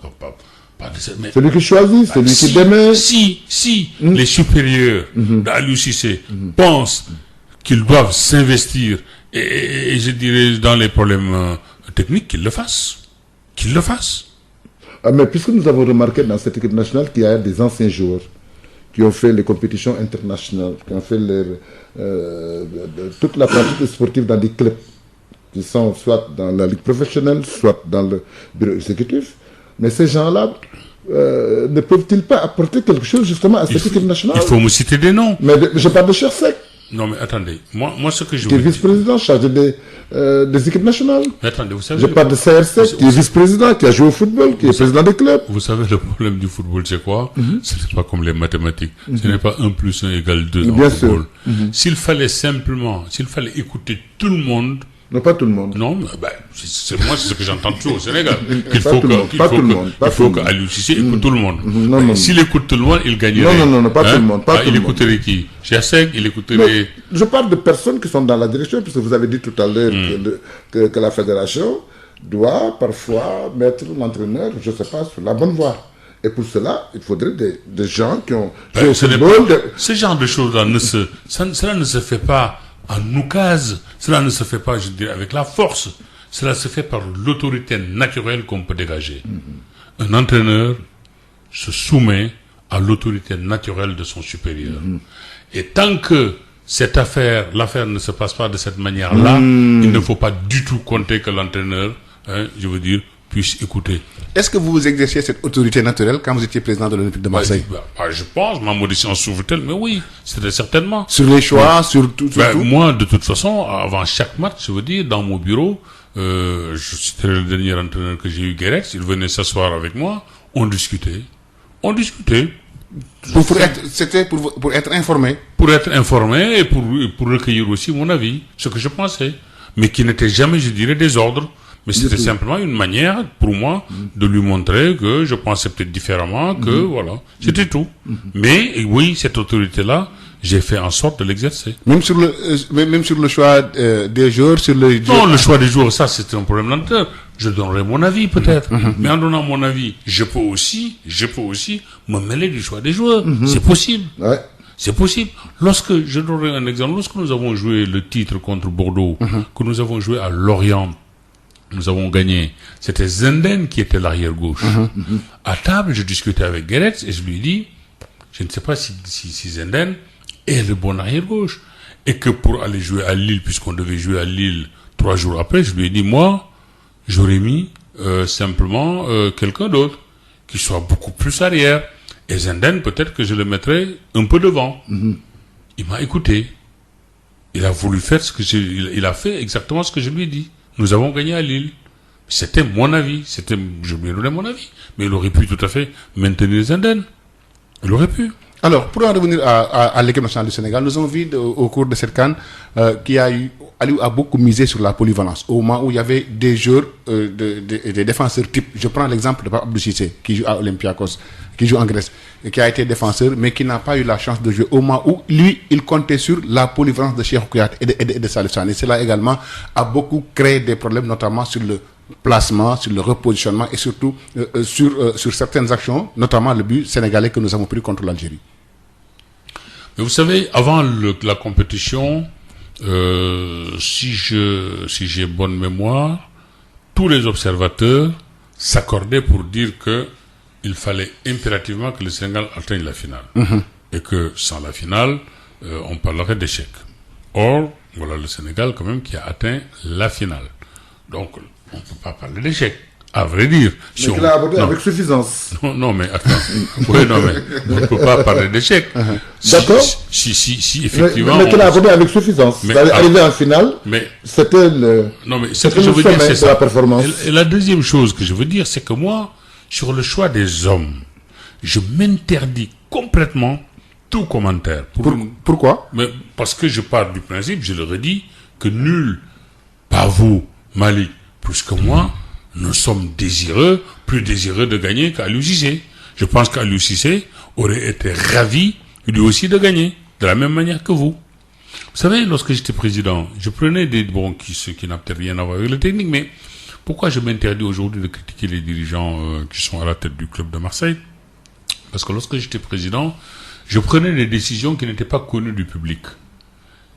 Pas de cette, mais c'est lui qui choisit, c'est lui qui démet. Si les supérieurs d'Aliou Cissé pensent qu'ils doivent s'investir et je dirais dans les problèmes techniques, qu'ils le fassent. Ah, mais puisque nous avons remarqué dans cette équipe nationale qu'il y a des anciens joueurs qui ont fait les compétitions internationales, qui ont fait toute la pratique sportive dans des clubs qui sont soit dans la ligue professionnelle, soit dans le bureau exécutif, mais ces gens-là ne peuvent-ils pas apporter quelque chose justement à cette équipe nationale? Il faut me citer des noms. Mais je parle de Chersek. Non mais attendez, moi ce que je qui est vice-président chargé des équipes nationales. Mais attendez, vous savez. Je parle de CRC, qui est vice-président, qui a joué au football, qui est président des clubs. Vous savez le problème du football, c'est quoi? Ce n'est pas comme les mathématiques. Ce n'est pas 1 plus 1 égale 2 dans le football. S'il fallait écouter tout le monde. Non, pas tout le monde. Non, c'est ce que j'entends toujours au Sénégal. Il faut que Aliou Cissé écoute tout le monde. S'il écoute tout le monde, il gagnerait. Non, pas tout le monde. Il écouterait qui? Chersek, il écouterait. Je parle de personnes qui sont dans la direction, puisque vous avez dit tout à l'heure que la fédération doit parfois mettre l'entraîneur, je ne sais pas, sur la bonne voie. Et pour cela, il faudrait des gens qui ont joué au football. Ce genre de choses-là, cela ne se fait pas en oukase, cela ne se fait pas, je dirais, avec la force. Cela se fait par l'autorité naturelle qu'on peut dégager. Un entraîneur se soumet à l'autorité naturelle de son supérieur. Et tant que l'affaire ne se passe pas de cette manière-là, il ne faut pas du tout compter que l'entraîneur, puisse écouter. Est-ce que vous exerciez cette autorité naturelle quand vous étiez président de l'Olympique de Marseille? Je pense, ma modestie en souffre-t-elle, mais oui, c'était certainement. Sur les choix, sur tout. Moi, de toute façon, avant chaque match, je veux dire, dans mon bureau, c'était le dernier entraîneur que j'ai eu, Guéret, il venait s'asseoir avec moi, on discutait. C'était pour être informé. Pour être informé et pour recueillir aussi mon avis, ce que je pensais. Mais qui n'était jamais, je dirais, des ordres. Mais c'était simplement une manière, pour moi, de lui montrer que je pensais peut-être différemment, que voilà. C'était tout. Mais oui, cette autorité-là, j'ai fait en sorte de l'exercer. Même sur le choix des joueurs, Non, le choix des joueurs, ça, c'est un problème d'entraîneur. Je donnerai mon avis, peut-être. Mais en donnant mon avis, je peux aussi me mêler du choix des joueurs. C'est possible. Ouais. C'est possible. Je donnerai un exemple. Lorsque nous avons joué le titre contre Bordeaux, que nous avons joué à Lorient, nous avons gagné. C'était Zenden qui était l'arrière gauche. À table, je discutais avec Guéret et je lui ai dit, je ne sais pas si Zenden est le bon arrière gauche. Et que pour aller jouer à Lille, puisqu'on devait jouer à Lille 3 jours après, je lui ai dit, moi, j'aurais mis simplement quelqu'un d'autre qui soit beaucoup plus arrière. Et Zenden, peut-être que je le mettrais un peu devant. Il m'a écouté. Il a voulu faire il a fait exactement ce que je lui ai dit. Nous avons gagné à Lille. C'était mon avis. Je lui ai donné mon avis. Mais il aurait pu tout à fait maintenir Zenden. Il aurait pu. Alors, pour en revenir à l'équipe nationale du Sénégal, nous avons vu au cours de cette CAN Aliou a beaucoup misé sur la polyvalence. Au moment où il y avait des joueurs, des défenseurs type. Je prends l'exemple de Pape Abdou Cissé, qui joue à Olympiakos, qui joue en Grèce, et qui a été défenseur, mais qui n'a pas eu la chance de jouer. Au moment où, lui, il comptait sur la polyvalence de Cheikh Kouyaté et de Salif Sané. Cela également a beaucoup créé des problèmes, notamment sur le placement, sur le repositionnement et surtout sur certaines actions, notamment le but sénégalais que nous avons pris contre l'Algérie. Mais vous savez, avant la compétition, si j'ai bonne mémoire, tous les observateurs s'accordaient pour dire que il fallait impérativement que le Sénégal atteigne la finale. Et que sans la finale, on parlerait d'échec. Or, voilà le Sénégal quand même qui a atteint la finale. Donc, on ne peut pas parler d'échec. À vrai dire. Mais qu'il a abordé avec suffisance. Non, mais attends. Oui, non, mais on ne peut pas parler d'échec. D'accord. Si effectivement. Mais qu'il a abordé avec suffisance. Arrivé en finale, c'était le. Non, mais ce que je veux dire, c'est ça. La performance. Et la deuxième chose que je veux dire, c'est que moi, sur le choix des hommes, je m'interdis complètement tout commentaire. Pourquoi? Mais parce que je pars du principe, je le redis, que nul, pas vous, Malik, plus que moi, nous sommes plus désireux de gagner qu'Aliou Cissé. Je pense qu'Aliou Cissé aurait été ravi, lui aussi, de gagner, de la même manière que vous. Vous savez, lorsque j'étais président, je prenais des bons qui n'ont peut-être rien à voir avec la technique, mais pourquoi je m'interdis aujourd'hui de critiquer les dirigeants qui sont à la tête du club de Marseille? Parce que lorsque j'étais président, je prenais des décisions qui n'étaient pas connues du public,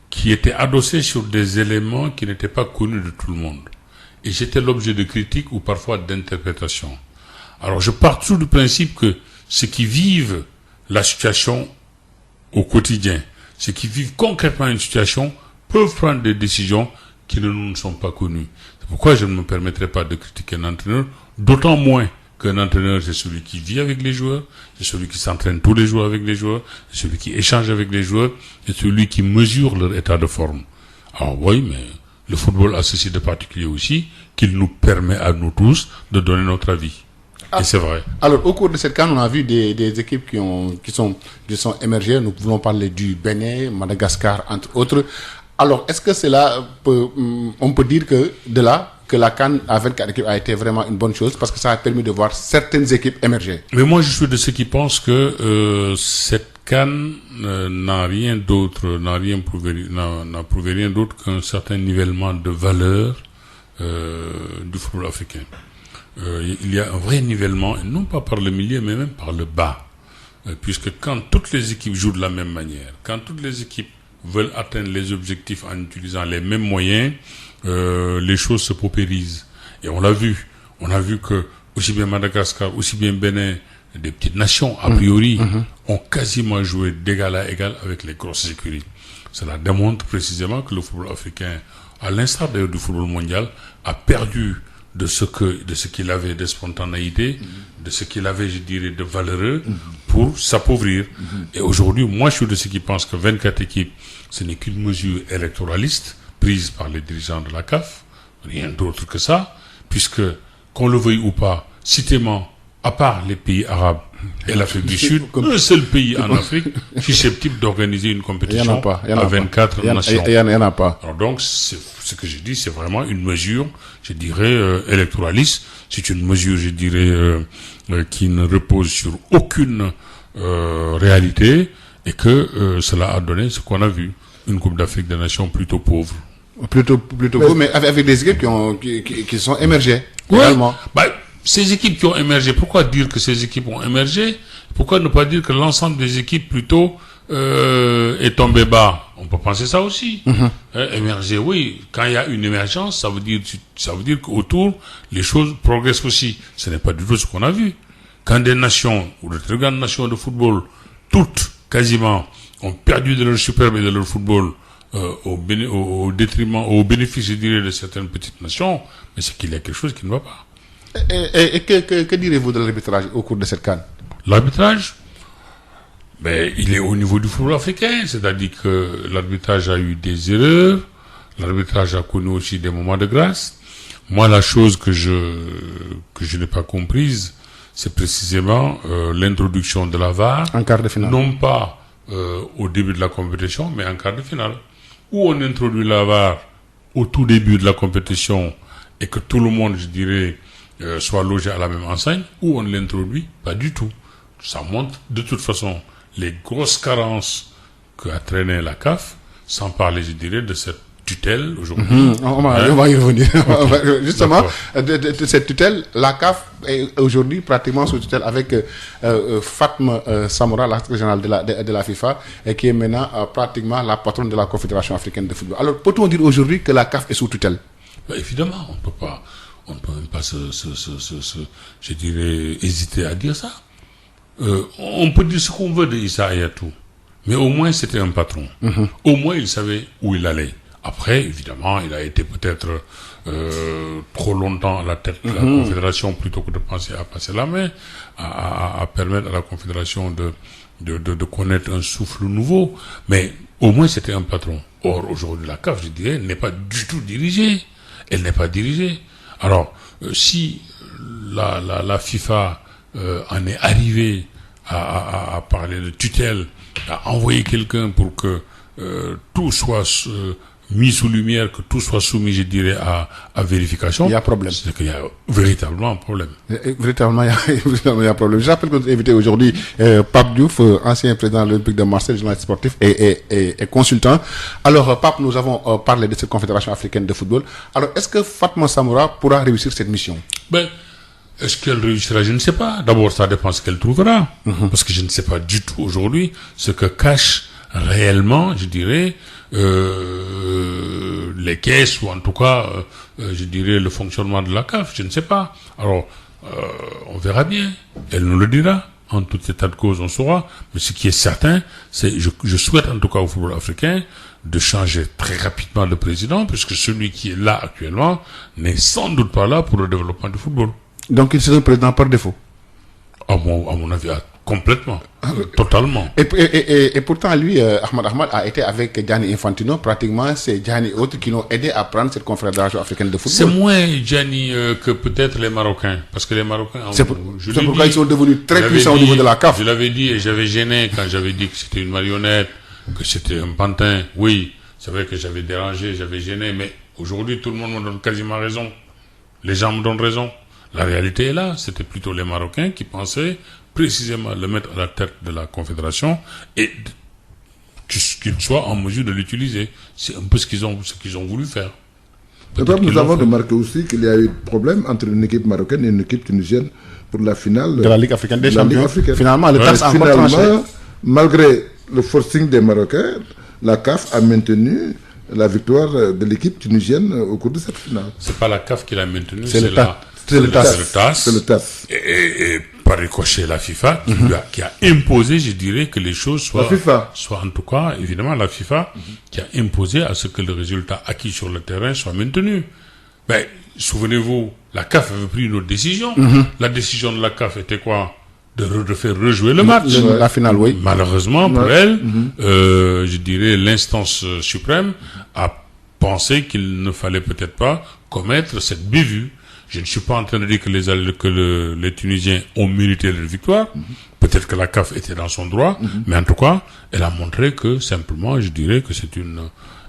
qui étaient adossées sur des éléments qui n'étaient pas connus de tout le monde. Et j'étais l'objet de critiques ou parfois d'interprétations. Alors je pars toujours du principe que ceux qui vivent la situation au quotidien, ceux qui vivent concrètement une situation, peuvent prendre des décisions qui ne nous sont pas connues. C'est pourquoi je ne me permettrai pas de critiquer un entraîneur, d'autant moins qu'un entraîneur, c'est celui qui vit avec les joueurs, c'est celui qui s'entraîne tous les jours avec les joueurs, c'est celui qui échange avec les joueurs, c'est celui qui mesure leur état de forme. Alors oui, mais le football a ceci de particulier aussi, qu'il nous permet à nous tous de donner notre avis. Et c'est vrai. Alors, au cours de cette CAN, on a vu des équipes qui sont émergées. Nous voulons parler du Bénin, Madagascar, entre autres. Alors, est-ce que on peut dire que la CAN à 24 équipes a été vraiment une bonne chose parce que ça a permis de voir certaines équipes émerger? Mais moi, je suis de ceux qui pensent que cette CAN n'a prouvé rien d'autre qu'un certain nivellement de valeur du football africain. Il y a un vrai nivellement, et non pas par le milieu, mais même par le bas. Puisque quand toutes les équipes jouent de la même manière, quand toutes les équipes veulent atteindre les objectifs en utilisant les mêmes moyens, les choses se paupérisent. Et on l'a vu. On a vu que aussi bien Madagascar, aussi bien Bénin, des petites nations, a priori, ont quasiment joué d'égal à égal avec les grosses écuries. Cela démontre précisément que le football africain, à l'instar d'ailleurs du football mondial, a perdu de ce qu'il avait de spontanéité, de ce qu'il avait, je dirais, de valeureux, pour s'appauvrir. Et aujourd'hui, moi, je suis de ceux qui pensent que 24 équipes, ce n'est qu'une mesure électoraliste prise par les dirigeants de la CAF, rien d'autre que ça, puisque, qu'on le veuille ou pas, citément, à part les pays arabes et l'Afrique du Sud, un seul pays en Afrique susceptible d'organiser une compétition à 24 nations. Il n'y en a pas. Alors donc, ce que je dis, c'est vraiment une mesure, je dirais, électoraliste. C'est une mesure, je dirais, qui ne repose sur aucune réalité et que cela a donné ce qu'on a vu, une Coupe d'Afrique des Nations plutôt pauvre. Plutôt pauvre, mais avec des équipes qui sont émergées, également. Ces équipes qui ont émergé, pourquoi dire que ces équipes ont émergé? Pourquoi ne pas dire que l'ensemble des équipes plutôt est tombé bas? On peut penser ça aussi. Émerger, oui. Quand il y a une émergence, ça veut dire qu'autour, les choses progressent aussi. Ce n'est pas du tout ce qu'on a vu. Quand des nations, ou de très grandes nations de football, toutes, quasiment, ont perdu de leur superbe et de leur football au détriment, au bénéfice, je dirais, de certaines petites nations, mais c'est qu'il y a quelque chose qui ne va pas. Et que direz-vous de l'arbitrage au cours de cette CAN? L'arbitrage, il est au niveau du football africain, c'est-à-dire que l'arbitrage a eu des erreurs, l'arbitrage a connu aussi des moments de grâce. Moi, la chose que je n'ai pas comprise, c'est précisément l'introduction de la VAR en quart de finale. Non pas au début de la compétition, mais en quart de finale, où on introduit la VAR au tout début de la compétition et que tout le monde, je dirais, soit logé à la même enseigne, ou on ne l'introduit pas du tout. Ça montre de toute façon les grosses carences qu'a traîné la CAF, sans parler, je dirais, de cette tutelle aujourd'hui. On va y revenir. Justement, de cette tutelle, la CAF est aujourd'hui pratiquement sous tutelle avec Fatma Samoura, la régionale de la FIFA, et qui est maintenant pratiquement la patronne de la Confédération africaine de football. Alors, peut-on dire aujourd'hui que la CAF est sous tutelle? Évidemment, on ne peut même pas je dirais, hésiter à dire ça. On peut dire ce qu'on veut de Issa Hayatou, mais au moins c'était un patron. Au moins il savait où il allait. Après, évidemment, il a été peut-être trop longtemps à la tête de la Confédération plutôt que de penser à passer la main, à permettre à la Confédération de connaître un souffle nouveau. Mais au moins, c'était un patron. Or, aujourd'hui, la CAF, je dirais, n'est pas du tout dirigée. Elle n'est pas dirigée. Alors, si la FIFA en est arrivée à parler de tutelle, à envoyer quelqu'un pour que tout soit mis sous lumière, que tout soit soumis, je dirais, à vérification. Il y a problème. C'est qu'il y a véritablement un problème. Véritablement, il y a un problème. Je rappelle que nous avons invité aujourd'hui Pape Diouf, ancien président de l'Olympique de Marseille, journaliste sportif et consultant. Alors, Pape, nous avons parlé de cette Confédération africaine de football. Alors, est-ce que Fatma Samoura pourra réussir cette mission? Est-ce qu'elle réussira? Je ne sais pas. D'abord, ça dépend ce qu'elle trouvera. Parce que je ne sais pas du tout aujourd'hui ce que cache réellement, je dirais, les caisses, ou en tout cas, je dirais, le fonctionnement de la CAF. Je ne sais pas. Alors, on verra bien. Elle nous le dira. En tout état de cause, on saura. Mais ce qui est certain, c'est, je souhaite en tout cas au football africain de changer très rapidement de président, puisque celui qui est là actuellement n'est sans doute pas là pour le développement du football. Donc il serait un président par défaut? À mon avis, complètement, totalement. Et pourtant, lui, Ahmad a été avec Gianni Infantino. Pratiquement, c'est Gianni et autres qui l'ont aidé à prendre cette confédération africaine de football. C'est moins Gianni que peut-être les Marocains. Parce que les Marocains... C'est pourquoi ils sont devenus très puissants au niveau de la CAF. Je l'avais dit et j'avais gêné quand j'avais dit que c'était une marionnette, que c'était un pantin. Oui, c'est vrai que j'avais dérangé, j'avais gêné. Mais aujourd'hui, tout le monde me donne quasiment raison. Les gens me donnent raison. La réalité est là. C'était plutôt les Marocains qui pensaient précisément le mettre à la tête de la Confédération et qu'ils soient en mesure de l'utiliser. C'est un peu ce qu'ils ont voulu faire. Nous avons remarqué aussi qu'il y a eu des problèmes entre une équipe marocaine et une équipe tunisienne pour la finale de la Ligue africaine des champions. Finalement, le TAS a encore tranché. Malgré le forcing des Marocains, la CAF a maintenu la victoire de l'équipe tunisienne au cours de cette finale. C'est pas la CAF qui l'a maintenu, c'est le TAS. C'est le TAS. Et par ricochet, la FIFA qui a imposé, je dirais, que les choses soient... La FIFA. Soit en tout cas, évidemment, la FIFA qui a imposé à ce que le résultat acquis sur le terrain soit maintenu. Mais, souvenez-vous, la CAF avait pris une autre décision. La décision de la CAF était quoi? De faire rejouer le match. La finale, oui. Malheureusement, pour elle, je dirais, l'instance suprême a pensé qu'il ne fallait peut-être pas commettre cette bévue. Je ne suis pas en train de dire que les Tunisiens ont mérité leur victoire. Peut-être que la CAF était dans son droit, mais en tout cas, elle a montré que simplement, je dirais que c'est une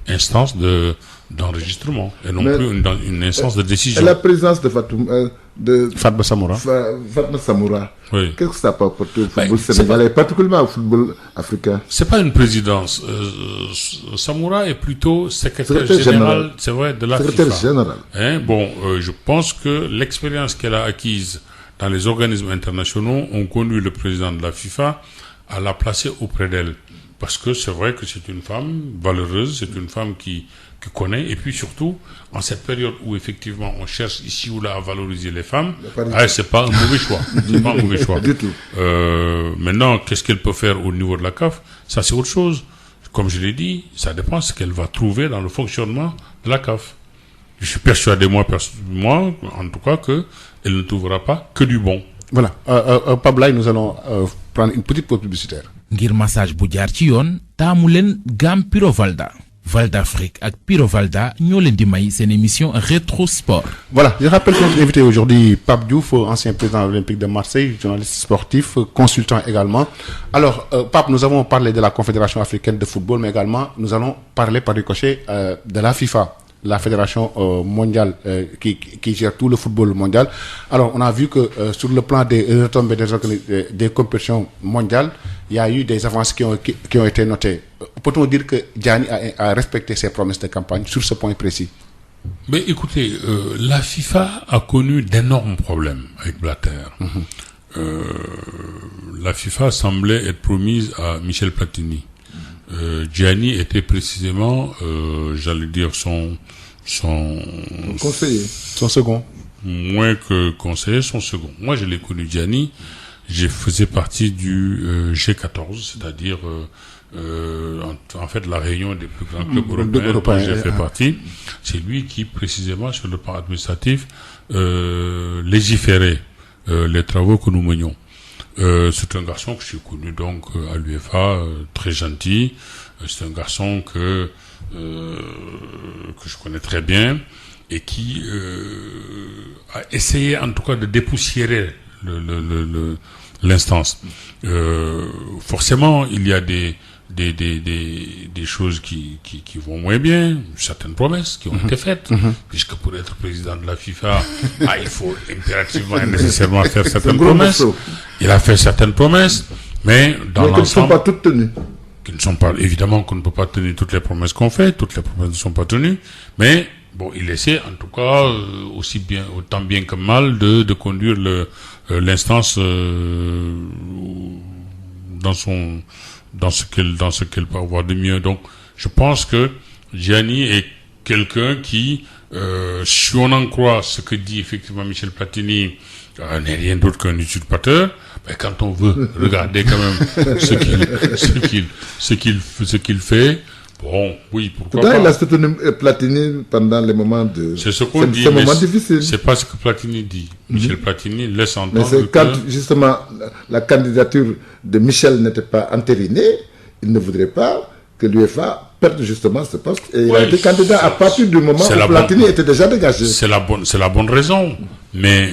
instance d'enregistrement et non plus une instance de décision. Et la présence de Fatma Samoura. Fatma Samoura. Oui. Qu'est-ce que ça peut apporter au football sénégalais, particulièrement au football africain? C'est pas une présidence. Samoura est plutôt secrétaire général, c'est vrai, de la secrétaire FIFA. Général. Je pense que l'expérience qu'elle a acquise dans les organismes internationaux ont conduit le président de la FIFA à la placer auprès d'elle. Parce que c'est vrai que c'est une femme valeureuse, c'est une femme qui connaît, et puis surtout, en cette période où effectivement on cherche ici ou là à valoriser les femmes, c'est pas un mauvais choix. C'est pas un mauvais choix. Du tout. Maintenant, qu'est-ce qu'elle peut faire au niveau de la CAF? Ça, c'est autre chose. Comme je l'ai dit, ça dépend de ce qu'elle va trouver dans le fonctionnement de la CAF. Je suis persuadé, moi, en tout cas, que elle ne trouvera pas que du bon. Voilà. Pablaye, nous allons prendre une petite pause publicitaire. Ngir massage bu jaar ci yoon taamu leen gamme Piro Valda. Valda Afrique ak Piro Valda ñoo leen di may seen émission Rétro Sport. Voilà, je rappelle que notre invité aujourd'hui, Pape Diouf, ancien président de l'Olympique de Marseille, journaliste sportif, consultant également. Alors, Pape, nous avons parlé de la Confédération africaine de football, mais également nous allons parler par ricochet de la FIFA, la fédération mondiale qui gère tout le football mondial. Alors, on a vu que sur le plan des retombées des compétitions mondiales, il y a eu des avancées qui ont été notées. Peut-on dire que Gianni a respecté ses promesses de campagne sur ce point précis? Mais écoutez, la FIFA a connu d'énormes problèmes avec Blatter. La FIFA semblait être promise à Michel Platini. Gianni était précisément, j'allais dire, son conseiller. Son second. Moins que conseiller, son second. Moi, je l'ai connu, Gianni. Je faisais partie du G14, c'est-à-dire en fait la réunion des plus grands clubs européens dont j'ai fait partie, c'est lui qui précisément sur le plan administratif légiférait les travaux que nous menions. C'est un garçon que j'ai connu donc à l'UEFA, très gentil. C'est un garçon que je connais très bien et qui a essayé en tout cas de dépoussiérer l'instance. Forcément, il y a des choses qui vont moins bien, certaines promesses qui ont été faites, puisque pour être président de la FIFA, il faut impérativement et nécessairement faire certaines promesses. Il a fait certaines promesses, mais dans l'ensemble... qui ne sont pas toutes tenues. Qui ne sont pas, évidemment qu'on ne peut pas tenir toutes les promesses qu'on fait, toutes les promesses ne sont pas tenues, mais bon, il essaie en tout cas, autant bien que mal, de conduire l'instance dans ce qu'elle peut avoir de mieux. Donc, je pense que Gianni est quelqu'un qui, si on en croit ce que dit effectivement Michel Platini, n'est rien d'autre qu'un usurpateur. Mais quand on veut regarder quand même ce qu'il fait, bon, oui, pourquoi pas. Il a soutenu Platini pendant les moments de... C'est ce qu'on dit, mais c'est pas ce que Platini dit. Michel Platini laisse entendre. Mais c'est quand, justement, la candidature de Michel n'était pas entérinée, il ne voudrait pas que l'UEFA perde justement ce poste. Et il a été candidat à partir du moment où Platini était déjà dégagé. C'est la bonne raison. Mais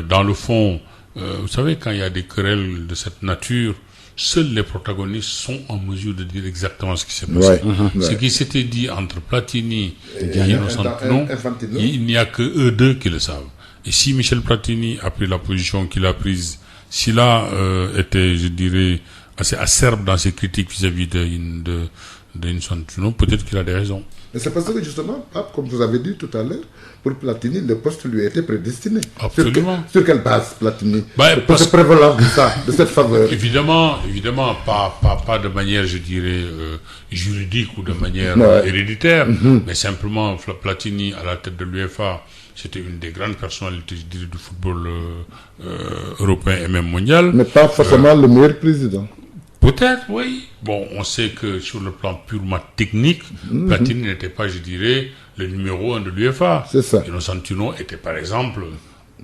dans le fond, vous savez, quand il y a des querelles de cette nature, seuls les protagonistes sont en mesure de dire exactement ce qui s'est passé. Ce qui s'était dit entre Platini et Infantino, il n'y a que eux deux qui le savent. Et si Michel Platini a pris la position qu'il a prise, s'il a été, je dirais, assez acerbe dans ses critiques vis-à-vis d'Infantino, peut-être qu'il a des raisons. Mais c'est parce que justement, comme vous avez dit tout à l'heure, pour Platini, le poste lui a été prédestiné. Absolument. Sur quelle base, Platini pour se prévaloir de cette faveur? Évidemment, pas de manière, je dirais, juridique ou de manière héréditaire, mais simplement Platini à la tête de l'UEFA, c'était une des grandes personnalités, je dirais, du football européen et même mondial. Mais pas forcément le meilleur président. Peut-être, oui. Bon, on sait que sur le plan purement technique, Platini n'était pas, je dirais, le numéro 1 de l'UEFA. C'est ça. Infantino était, par exemple,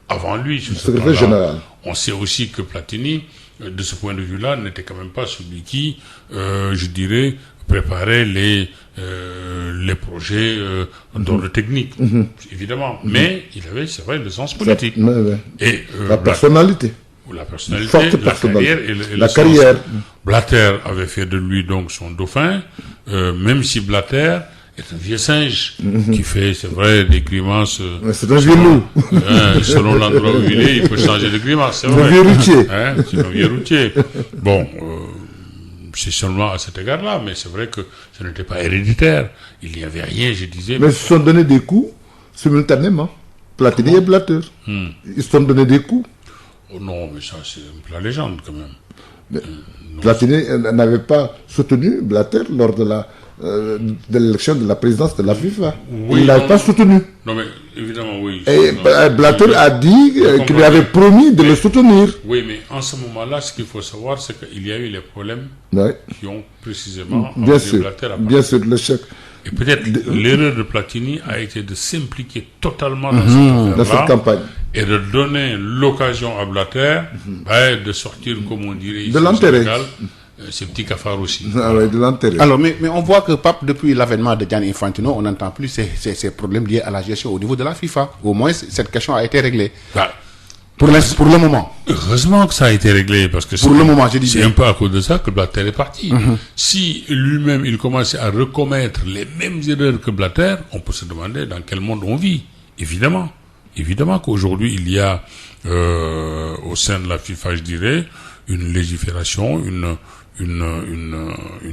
avant lui. Sur ce secrétaire général. On sait aussi que Platini, de ce point de vue-là, n'était quand même pas celui qui, je dirais, préparait les projets d'ordre technique, évidemment. Mais il avait, c'est vrai, le sens politique. Et la personnalité. La personnalité, forte la carrière et la carrière. Blatter avait fait de lui donc son dauphin, même si Blatter est un vieux singe qui fait, c'est vrai, des grimaces. C'est un vieux loup. Selon l'endroit où il est, il peut changer de grimace, c'est vrai. Un vieux routier. C'est un vieux routier. Bon, c'est seulement à cet égard-là, mais c'est vrai que ce n'était pas héréditaire. Il n'y avait rien, je disais. Mais ils se sont donné des coups simultanément. Platini et Blatter. Ils se sont donné des coups. Oh non, mais ça, c'est un peu la légende, quand même. Platini n'avait pas soutenu Blatter lors de l'élection de la présidence de la FIFA. Oui, il n'avait pas soutenu. Non, mais évidemment, oui. Et Blatter a dit qu'il lui avait promis de le soutenir. Oui, mais en ce moment-là, ce qu'il faut savoir, c'est qu'il y a eu les problèmes qui ont précisément bien sûr, Blatter à bien sûr, l'échec. Et peut-être l'erreur de Platini a été de s'impliquer totalement dans cette campagne. Et de donner l'occasion à Blatter de sortir, comme on dirait ici, de l'intérêt. Ces petits cafards aussi. De l'intérêt. Alors, mais on voit que, Pape, depuis l'avènement de Gianni Infantino, on n'entend plus ces problèmes liés à la gestion au niveau de la FIFA. Au moins, cette question a été réglée. Pour le moment. Heureusement que ça a été réglé, parce que c'est un peu à cause de ça que Blatter est parti. Si lui-même, il commençait à recommettre les mêmes erreurs que Blatter, on peut se demander dans quel monde on vit. Évidemment qu'aujourd'hui, il y a au sein de la FIFA, je dirais, une légifération, une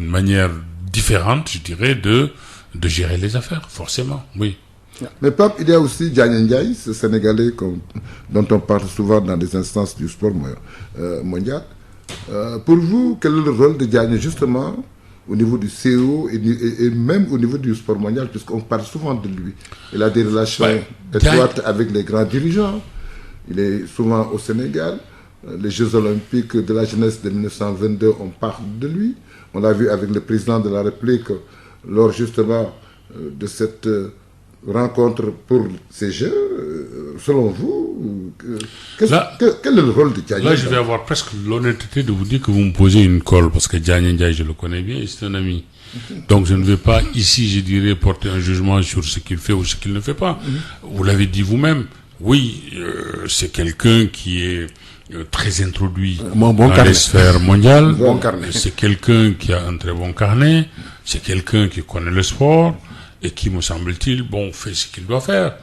manière différente, je dirais, de gérer les affaires, forcément, oui. Mais Pape, il y a aussi Diagne Ndiaye, ce Sénégalais dont on parle souvent dans des instances du sport mondial. Pour vous, quel est le rôle de Diagne justement au niveau du CO et même au niveau du sport mondial, puisqu'on parle souvent de lui? Il a des relations étroites avec les grands dirigeants. Il est souvent au Sénégal. les Jeux Olympiques de la jeunesse de 1922, on parle de lui. On l'a vu avec le président de la République lors justement de cette rencontre pour ces Jeux. Selon vous, quel est le rôle de Diagne? Là, je vais avoir presque l'honnêteté de vous dire que vous me posez une colle, parce que Diagne Ndiaye, je le connais bien et c'est un ami. Donc je ne vais pas ici, je dirais, porter un jugement sur ce qu'il fait ou ce qu'il ne fait pas. Vous l'avez dit vous-même, oui, c'est quelqu'un qui est très introduit dans les sphères mondiales. C'est quelqu'un qui a un très bon carnet, c'est quelqu'un qui connaît le sport et qui, me semble-t-il, fait ce qu'il doit faire.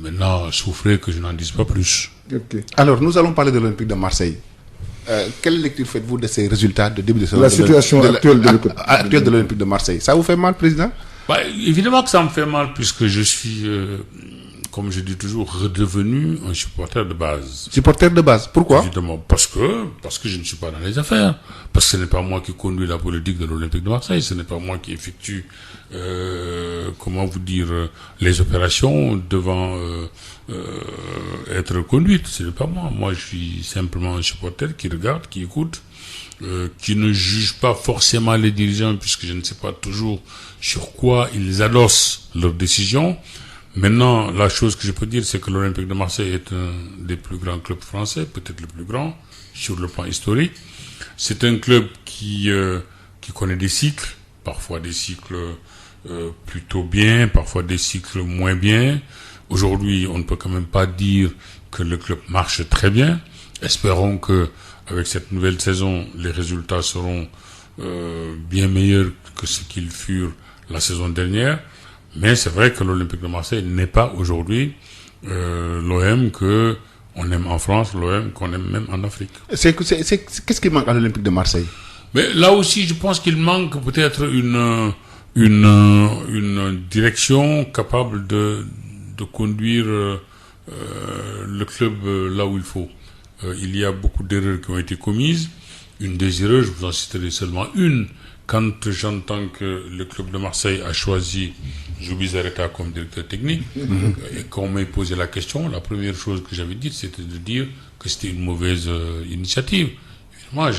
Maintenant, souffrez que je n'en dise pas plus. Okay. Alors, nous allons parler de l'Olympique de Marseille. Quelle lecture faites-vous de ces résultats de début de saison? La situation actuelle de l'Olympique de Marseille. Ça vous fait mal, président? Évidemment que ça me fait mal, puisque je suis, comme je dis toujours, redevenu un supporter de base. Supporter de base, pourquoi? Évidemment, parce que je ne suis pas dans les affaires. Parce que ce n'est pas moi qui conduis la politique de l'Olympique de Marseille, ce n'est pas moi qui effectue, les opérations devant être conduites. Ce n'est pas moi. Moi, je suis simplement un supporter qui regarde, qui écoute, qui ne juge pas forcément les dirigeants, puisque je ne sais pas toujours sur quoi ils adossent leurs décisions. Maintenant, la chose que je peux dire, c'est que l'Olympique de Marseille est un des plus grands clubs français, peut-être le plus grand, sur le plan historique. C'est un club qui connaît des cycles, parfois des cycles plutôt bien, parfois des cycles moins bien. Aujourd'hui, on ne peut quand même pas dire que le club marche très bien. Espérons que, avec cette nouvelle saison, les résultats seront bien meilleurs que ce qu'ils furent la saison dernière. Mais c'est vrai que l'Olympique de Marseille n'est pas aujourd'hui l'OM que on aime en France, l'OM qu'on aime même en Afrique. Qu'est-ce qui manque à l'Olympique de Marseille? Mais là aussi, je pense qu'il manque peut-être une direction capable de conduire le club là où il faut. Il y a beaucoup d'erreurs qui ont été commises. Une des erreurs, je vous en citerai seulement une. Quand j'entends que le club de Marseille a choisi Joubi Zareta comme directeur technique, et qu'on m'a posé la question, la première chose que j'avais dit, c'était de dire que c'était une mauvaise initiative. Évidemment,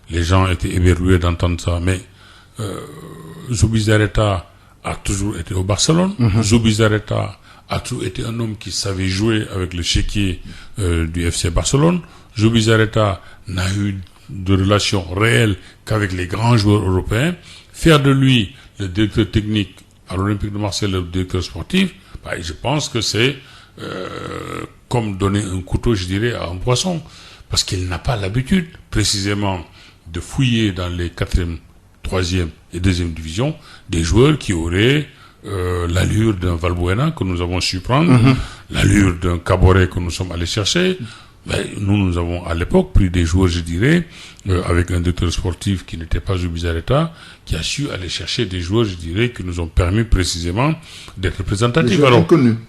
les gens étaient éberlués d'entendre ça, mais Joubi Zareta a toujours été au Barcelone. Joubi Zareta a toujours été un homme qui savait jouer avec le chéquier du FC Barcelone. Joubi Zareta n'a eu de relations réelles qu'avec les grands joueurs européens. Faire de lui le directeur technique à l'Olympique de Marseille, le directeur sportif, je pense que c'est comme donner un couteau, je dirais, à un poisson. Parce qu'il n'a pas l'habitude, précisément, de fouiller dans les 4e, 3e et 2e divisions des joueurs qui auraient l'allure d'un Valbuena que nous avons su prendre, l'allure d'un Caboret que nous sommes allés chercher. Nous avons à l'époque pris des joueurs, je dirais, avec un directeur sportif qui n'était pas Joubi Zareta, qui a su aller chercher des joueurs, je dirais, qui nous ont permis précisément d'être représentatifs.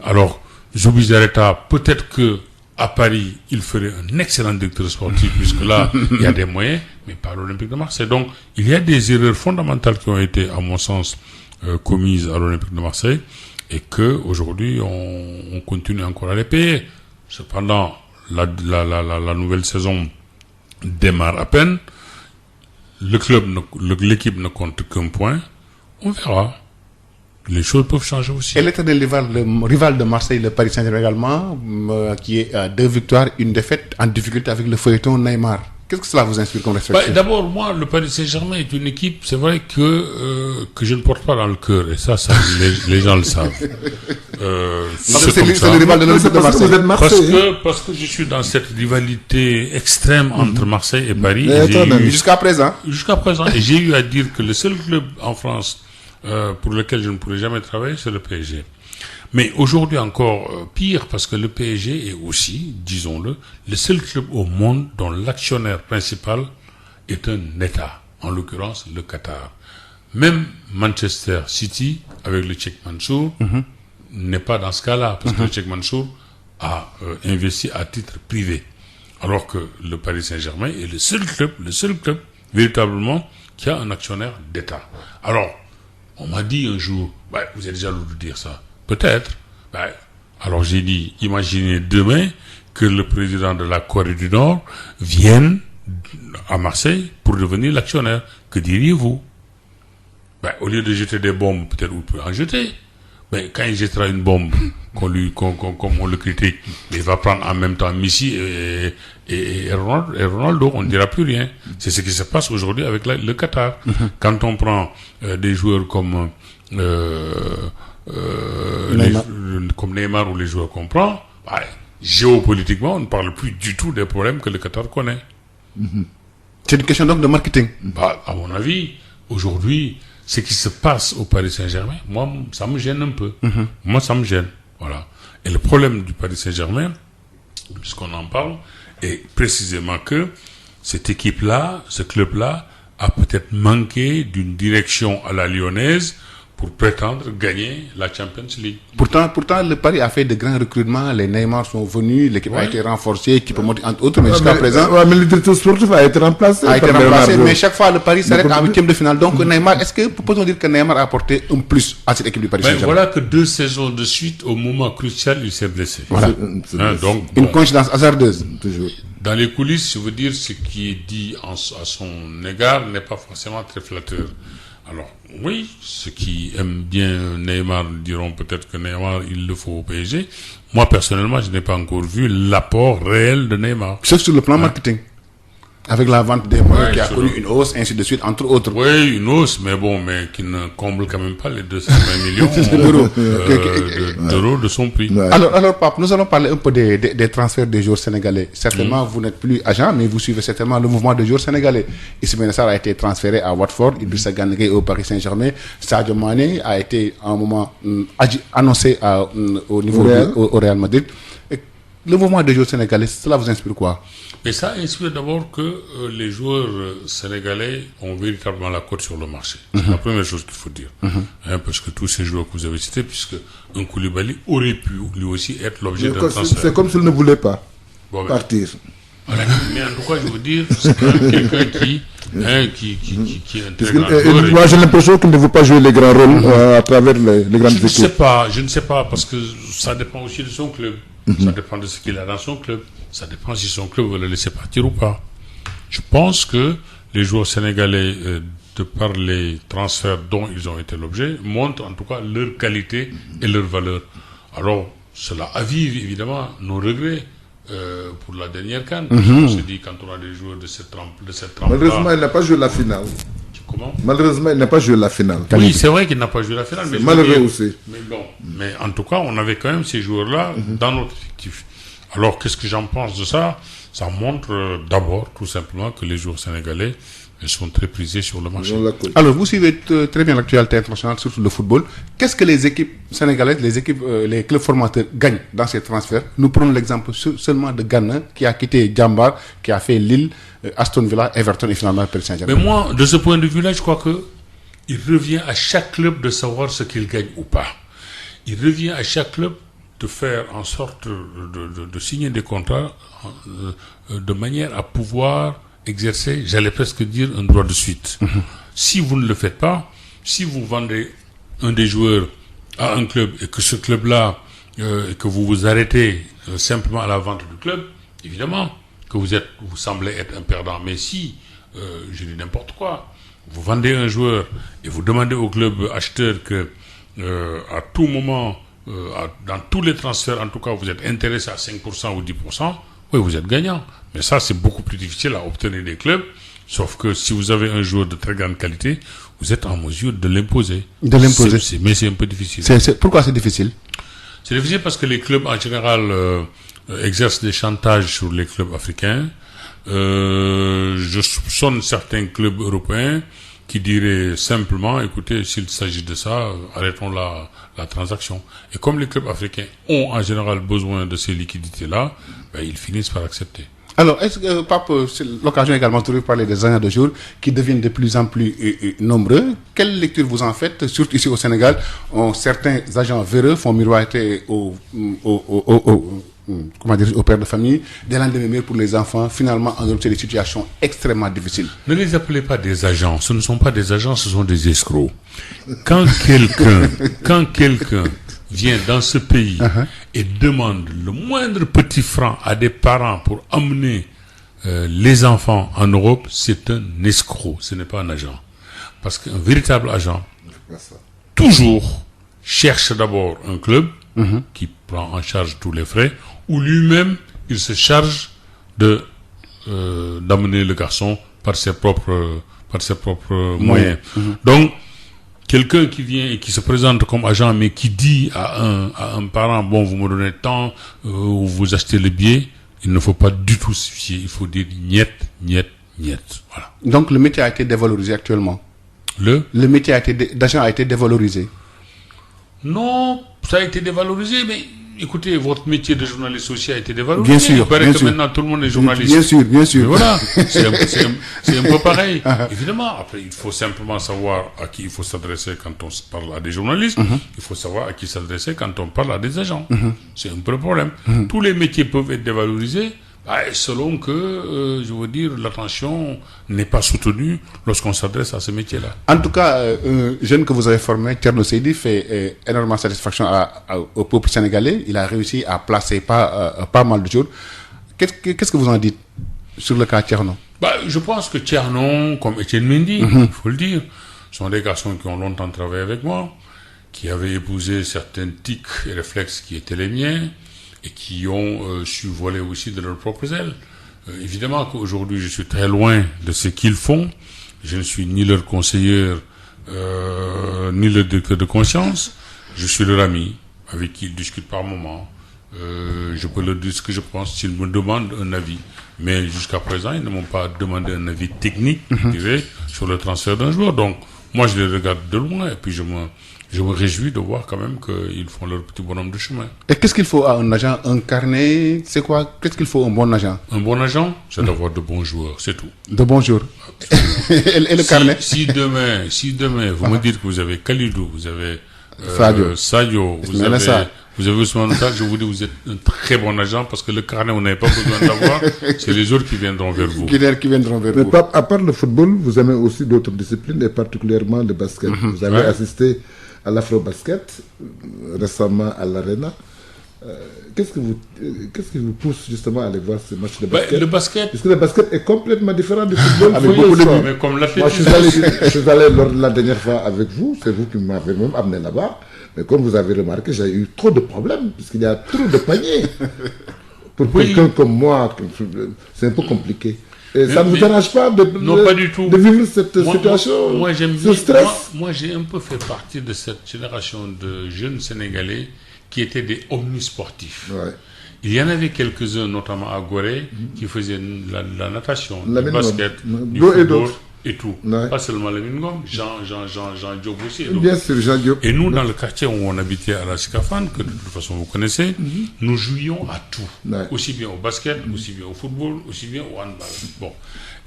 Alors, Joubi Zareta, peut-être que à Paris, il ferait un excellent directeur sportif, puisque là, il y a des moyens, mais pas l'Olympique de Marseille. Donc, il y a des erreurs fondamentales qui ont été, à mon sens, commises à l'Olympique de Marseille, et que aujourd'hui, on continue encore à les payer. Cependant, la nouvelle saison démarre à peine. L'équipe ne compte qu'un point. On verra. Les choses peuvent changer aussi. Et l'éternel rival de Marseille, le Paris Saint-Germain également, qui est à 2 victoires, une défaite, en difficulté avec le feuilleton Neymar. Qu'est-ce que cela vous inspire comme réflexion? D'abord, moi, le Paris Saint-Germain est une équipe, c'est vrai que je ne porte pas dans le cœur, et ça les gens le savent. C'est le rival de l'Olympique de Marseille. Parce que je suis dans cette rivalité extrême entre Marseille et Paris. Jusqu'à présent. Jusqu'à présent. Et j'ai eu à dire que le seul club en France pour lequel je ne pourrais jamais travailler, c'est le PSG. Mais aujourd'hui encore pire, parce que le PSG est aussi, disons-le, le seul club au monde dont l'actionnaire principal est un État, en l'occurrence le Qatar. Même Manchester City, avec le Cheikh Mansour, n'est pas dans ce cas-là, parce que le Cheikh Mansour a investi à titre privé. Alors que le Paris Saint-Germain est le seul club, véritablement, qui a un actionnaire d'État. Alors, on m'a dit un jour, vous êtes jaloux de dire ça. Peut-être. Alors j'ai dit, imaginez demain que le président de la Corée du Nord vienne à Marseille pour devenir l'actionnaire. Que diriez-vous? Au lieu de jeter des bombes, peut-être vous pouvez en jeter. Mais quand il jettera une bombe, comme on le critique, il va prendre en même temps Messi et Ronaldo, on ne dira plus rien. C'est ce qui se passe aujourd'hui avec le Qatar. Quand on prend des joueurs comme Neymar ou les joueurs qu'on prend, géopolitiquement, on ne parle plus du tout des problèmes que le Qatar connaît. C'est une question donc de marketing. À mon avis, aujourd'hui, ce qui se passe au Paris Saint-Germain, moi, ça me gêne un peu. Moi, ça me gêne. Voilà. Et le problème du Paris Saint-Germain, puisqu'on en parle, est précisément que cette équipe-là, ce club-là, a peut-être manqué d'une direction à la lyonnaise pour prétendre gagner la Champions League. Pourtant, le Paris a fait de grands recrutements. Les Neymar sont venus, l'équipe a été renforcée, équipe monter entre autres, mais jusqu'à présent... mais le directeur sportif a été remplacé. Mais chaque fois, le Paris s'arrête en huitième de finale. Donc, Neymar, est-ce que peut-on dire que Neymar a apporté un plus à cette équipe du Paris Saint-Germain? Voilà que 2 saisons de suite, au moment crucial, il s'est blessé. Voilà. Donc, une coïncidence hasardeuse. Toujours. Dans les coulisses, je veux dire, ce qui est dit à son égard n'est pas forcément très flatteur. Alors, oui, ceux qui aiment bien Neymar diront peut-être que Neymar, il le faut au PSG. Moi, personnellement, je n'ai pas encore vu l'apport réel de Neymar. Sauf sur le plan marketing. Avec la vente des moyens qui a connu une hausse, ainsi de suite, entre autres. Oui, une hausse, mais qui ne comble quand même pas les 220 millions d'euros de son prix. Ouais. Alors, Pape, nous allons parler un peu des transferts des joueurs sénégalais. Certainement, vous n'êtes plus agent, mais vous suivez certainement le mouvement des joueurs sénégalais. Ismaïla Sarr a été transféré à Watford, Idrissa Gana Gueye au Paris Saint-Germain, Sadio Mané a été à un moment annoncé au niveau au Real Madrid. Et le mouvement des joueurs sénégalais, cela vous inspire quoi? Et ça inspire d'abord que les joueurs sénégalais ont véritablement la cote sur le marché. C'est la première chose qu'il faut dire. Parce que tous ces joueurs que vous avez cités, puisque un Koulibaly aurait pu lui aussi être l'objet d'un transfert. C'est comme s'il ne voulait pas partir. Voilà. Mais en tout cas, je veux dire, c'est quand même quelqu'un qui est un très grand joueur. Moi, j'ai l'impression qu'il ne veut pas jouer les grands rôles à travers les grandes équipes. Je ne sais pas, parce que ça dépend aussi de son club. Ça dépend de ce qu'il a dans son club. Ça dépend si son club veut le laisser partir ou pas. Je pense que les joueurs sénégalais, de par les transferts dont ils ont été l'objet, montrent en tout cas leur qualité et leur valeur. Alors, cela avive évidemment nos regrets pour la dernière CAN. On se dit, quand on a des joueurs de cette trempe. Malheureusement, il n'a pas joué la finale. Comment? Malheureusement, il n'a pas joué la finale. Oui, c'est vrai qu'il n'a pas joué la finale. C'est malheureux aussi. Mais en tout cas, on avait quand même ces joueurs-là dans notre effectif. Alors, qu'est-ce que j'en pense de ça? Ça montre d'abord, tout simplement, que les joueurs sénégalais sont très prisés sur le marché. Alors, vous suivez très bien l'actualité internationale, surtout le football. Qu'est-ce que les équipes sénégalaises, les clubs formateurs gagnent dans ces transferts? Nous prenons l'exemple seulement de Ghana, qui a quitté Djambar, qui a fait Lille, Aston Villa, Everton et finalement Paris Saint-Germain. Mais moi, de ce point de vue-là, je crois que il revient à chaque club de savoir ce qu'il gagne ou pas. Il revient à chaque club de faire en sorte de signer des contrats de manière à pouvoir exercer, j'allais presque dire, un droit de suite. Si vous ne le faites pas, si vous vendez un des joueurs à un club et que ce club-là, que vous vous arrêtez simplement à la vente du club, évidemment que vous semblez être un perdant. Mais si, je dis n'importe quoi, vous vendez un joueur et vous demandez au club acheteur que à tout moment, dans tous les transferts, en tout cas, vous êtes intéressé à 5% ou 10%, oui, vous êtes gagnant. Mais ça, c'est beaucoup plus difficile à obtenir des clubs. Sauf que si vous avez un joueur de très grande qualité, vous êtes en mesure de l'imposer. Mais c'est un peu difficile. Pourquoi c'est difficile? C'est difficile parce que les clubs, en général, exercent des chantages sur les clubs africains. Je soupçonne certains clubs européens qui diraient simplement, écoutez, s'il s'agit de ça, arrêtons la transaction. Et comme les clubs africains ont en général besoin de ces liquidités-là, ils finissent par accepter. Alors, est-ce que, Pape, c'est l'occasion également de parler des agents de jour qui deviennent de plus en plus nombreux. Quelle lecture vous en faites? Surtout ici au Sénégal, certains agents véreux font miroiter au père de famille des lendemains meilleurs pour les enfants. Finalement, en Europe, c'est des situations extrêmement difficiles. Ne les appelez pas des agents. Ce ne sont pas des agents, ce sont des escrocs. Quand quelqu'un vient dans ce pays et demande le moindre petit franc à des parents pour amener les enfants en Europe, c'est un escroc, ce n'est pas un agent. Parce qu'un véritable agent, toujours, cherche d'abord un club qui prend en charge tous les frais, ou lui-même, il se charge d'amener le garçon par ses propres moyens. Donc, quelqu'un qui vient et qui se présente comme agent, mais qui dit à un parent, bon, vous me donnez tant, ou vous achetez le billet, il ne faut pas du tout se fier. Il faut dire niet. Voilà. Donc, le métier a été dévalorisé actuellement. Le métier d'agent a été dévalorisé. Non, ça a été dévalorisé, mais écoutez, votre métier de journaliste aussi a été dévalorisé. Bien sûr. Il paraît que maintenant tout le monde est journaliste. Bien sûr. Mais voilà, c'est un peu pareil. Évidemment, après, il faut simplement savoir à qui il faut s'adresser quand on parle à des journalistes. Il faut savoir à qui s'adresser quand on parle à des agents. C'est un peu le problème. Tous les métiers peuvent être dévalorisés. Selon que, je veux dire, l'attention n'est pas soutenue lorsqu'on s'adresse à ce métier-là. En tout cas, un jeune que vous avez formé, Thierno Seydi, fait énormément satisfaction au peuple sénégalais. Il a réussi à placer pas mal de choses. Qu'est-ce que vous en dites sur le cas Thierno? Je pense que Thierno, comme Étienne Mendy, il faut le dire, sont des garçons qui ont longtemps travaillé avec moi, qui avaient épousé certains tics et réflexes qui étaient les miens, et qui ont su voler aussi de leurs propres ailes. Évidemment qu'aujourd'hui, je suis très loin de ce qu'ils font. Je ne suis ni leur conseiller, ni leur directeur de conscience. Je suis leur ami, avec qui ils discutent par moments. Je peux leur dire ce que je pense s'ils me demandent un avis. Mais jusqu'à présent, ils ne m'ont pas demandé un avis technique, je dirais, sur le transfert d'un joueur. Donc, moi, je les regarde de loin, et puis je me réjouis de voir quand même qu'ils font leur petit bonhomme de chemin. Et qu'est-ce qu'il faut à un agent? Un carnet? C'est quoi? Qu'est-ce qu'il faut à un bon agent? Un bon agent, c'est d'avoir de bons joueurs, c'est tout. De bons joueurs. Et le carnet? Si demain, vous me dites que vous avez Kalidou, vous avez Sadio, vous avez Ousmane Outal, je vous dis vous êtes un très bon agent parce que le carnet, vous n'avez pas besoin de l'avoir, c'est les autres qui viendront vers vous. Qui viendront vers vous. Mais à part le football, vous aimez aussi d'autres disciplines et particulièrement le basket. Vous avez assisté à l'Afro-Basket, récemment à l'Arena. Qu'est-ce qui vous pousse justement à aller voir ces matchs de basket? Le basket. Parce que le basket est complètement différent du football. Avec beaucoup de buts. Mais comme l'athlétisme. Moi, je suis allé la dernière fois avec vous, c'est vous qui m'avez même amené là-bas. Mais comme vous avez remarqué, j'ai eu trop de problèmes, puisqu'il y a trop de paniers. Pour quelqu'un comme moi, c'est un peu compliqué. Et ça ne vous dérange pas pas du tout. De vivre cette situation, moi, j'aime ce stress? Moi, j'ai un peu fait partie de cette génération de jeunes Sénégalais qui étaient des omnisportifs. Ouais. Il y en avait quelques-uns, notamment à Gorée, qui faisaient la natation, le basket, du football et tout. Ouais. Pas seulement le Mingom, Jean Diop aussi. Bien sûr, Jean Diop. Et nous, dans le quartier où on habitait à la Sikafane, que de toute façon vous connaissez, nous jouions à tout. Ouais. Aussi bien au basket, aussi bien au football, aussi bien au handball. Bon.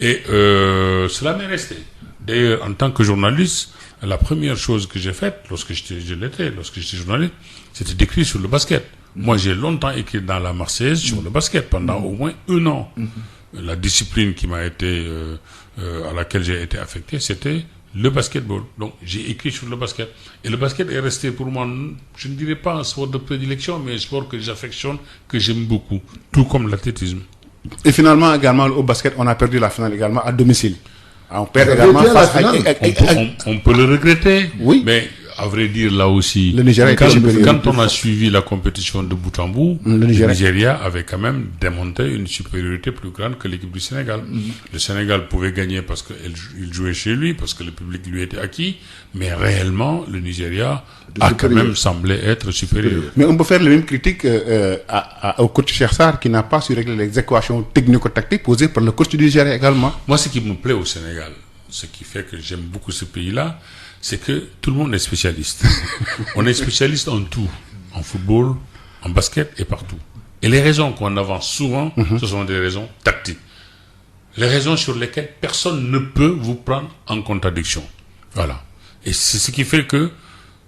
Et cela m'est resté. D'ailleurs, en tant que journaliste, la première chose que j'ai faite, lorsque j'étais journaliste, c'était d'écrire sur le basket. Moi, j'ai longtemps écrit dans la Marseillaise sur le basket, pendant au moins 1 an. La discipline qui m'a été, à laquelle j'ai été affecté, c'était le basketball. Donc, j'ai écrit sur le basket. Et le basket est resté pour moi, je ne dirais pas un sport de prédilection, mais un sport que j'affectionne, que j'aime beaucoup. Tout comme l'athlétisme. Et finalement, également, au basket, on a perdu la finale également à domicile. On perd également face on peut le regretter. Oui. Mais, à vrai dire, là aussi, le Nigeria quand on a suivi la compétition de bout en bout, le Nigeria avait quand même démontré une supériorité plus grande que l'équipe du Sénégal. Le Sénégal pouvait gagner parce qu'il jouait chez lui, parce que le public lui était acquis, mais réellement, le Nigeria a quand même semblé être supérieur. Mais on peut faire les mêmes critiques au coach Cheikh Sarr qui n'a pas su régler les équations technico-tactiques posées par le coach du Nigeria également. Moi, ce qui me plaît au Sénégal, ce qui fait que j'aime beaucoup ce pays-là, c'est que tout le monde est spécialiste. On est spécialiste en tout, en football, en basket et partout. Et les raisons qu'on avance souvent, ce sont des raisons tactiques. Les raisons sur lesquelles personne ne peut vous prendre en contradiction. Voilà. Et c'est ce qui fait que,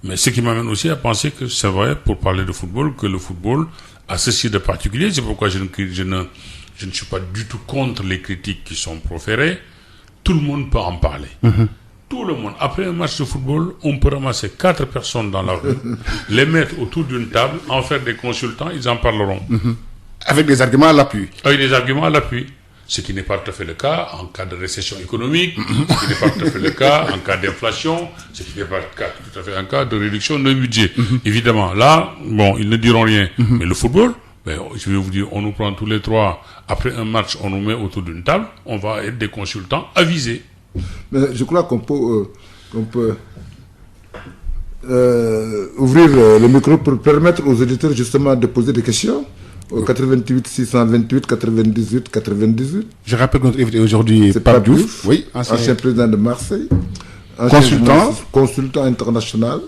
mais ce qui m'amène aussi à penser que c'est vrai, pour parler de football, que le football a ceci de particulier. C'est pourquoi je ne suis pas du tout contre les critiques qui sont proférées. Tout le monde peut en parler. tout le monde. Après un match de football, on peut ramasser 4 personnes dans la rue, les mettre autour d'une table, en faire des consultants, ils en parleront. Avec des arguments à l'appui. Avec des arguments à l'appui. Ce qui n'est pas tout à fait le cas en cas de récession économique, ce qui n'est pas tout à fait le cas en cas d'inflation, ce qui n'est pas tout à fait un cas de réduction de budget. Évidemment, là, bon, ils ne diront rien. Mais le football, ben, je vais vous dire, on nous prend tous les 3, après un match, on nous met autour d'une table, on va être des consultants avisés. Mais je crois qu'on peut ouvrir le micro pour permettre aux auditeurs justement de poser des questions au 88 628 98 98. Je rappelle que notre invité aujourd'hui est Pape Diouf, oui, ancien président de Marseille, consultant international.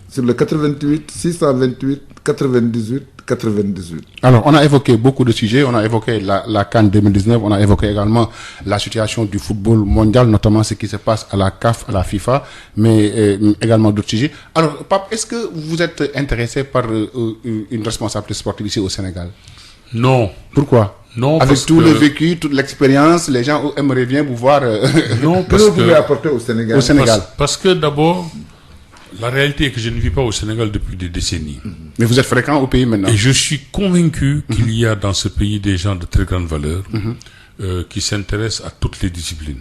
Sur le 88 628 98 98. Alors, on a évoqué beaucoup de sujets. On a évoqué la CAN 2019. On a évoqué également la situation du football mondial, notamment ce qui se passe à la CAF, à la FIFA, mais également d'autres sujets. Alors, Pape, est-ce que vous êtes intéressé par une responsabilité sportive ici au Sénégal? Non. Pourquoi? Non, avec tout le vécu, toute l'expérience, les gens aimeraient bien vous voir. Non, parce que vous pouvez apporter au Sénégal. Parce que d'abord, la réalité est que je ne vis pas au Sénégal depuis des décennies. Mais vous êtes fréquent au pays maintenant. Et je suis convaincu qu'il y a dans ce pays des gens de très grande valeur qui s'intéressent à toutes les disciplines.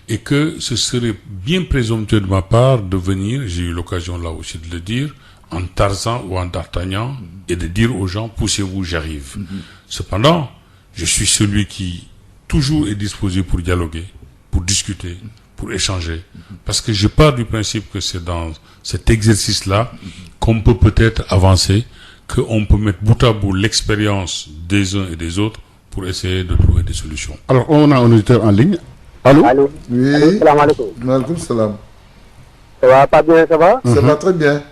Et que ce serait bien présomptueux de ma part de venir, j'ai eu l'occasion là aussi de le dire, en Tarzan ou en D'Artagnan, et de dire aux gens, poussez-vous, j'arrive. Cependant, je suis celui qui toujours est disposé pour dialoguer, pour discuter, pour échanger. Parce que je pars du principe que c'est dans cet exercice-là qu'on peut peut-être avancer, qu'on peut mettre bout à bout l'expérience des uns et des autres pour essayer de trouver des solutions. Alors, on a un auditeur en ligne. Allô? Allô? Oui. Salam alaikum. Maaleykum salam. Ça va pas bien, ça va? Ça va très bien.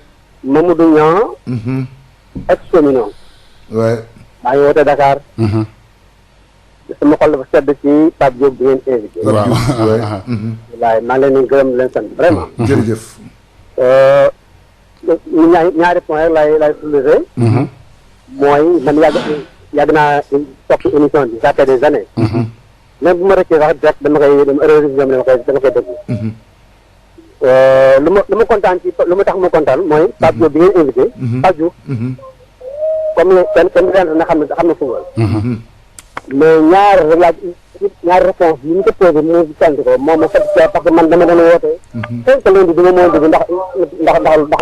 Mamadou Niang. Ex-Féminin. Ouais. maa ngi woote Dakar. sama xol dafa sedd ci Pape Diop bi ngeen invité. waaw wallaay maa ngi leen di gërëm di leen sant vraiment. jërëjëf. ñaari point rek lay soulever. mooy man yàgg naa topp émission bi ça fait des années. même bu ma rëccee sax direct dama koy déglu. lu ma kontaan ci lu ma tax ma kontaan mooy Pape Diop bi ngeen invité. Pape Diop. comme kenn na xam na football. mais ñaari réponse yi ñu ko posé mu sant ko moom ma satisfait parce que man dama doon woote. cinq lundi bi ma mën dugg ndax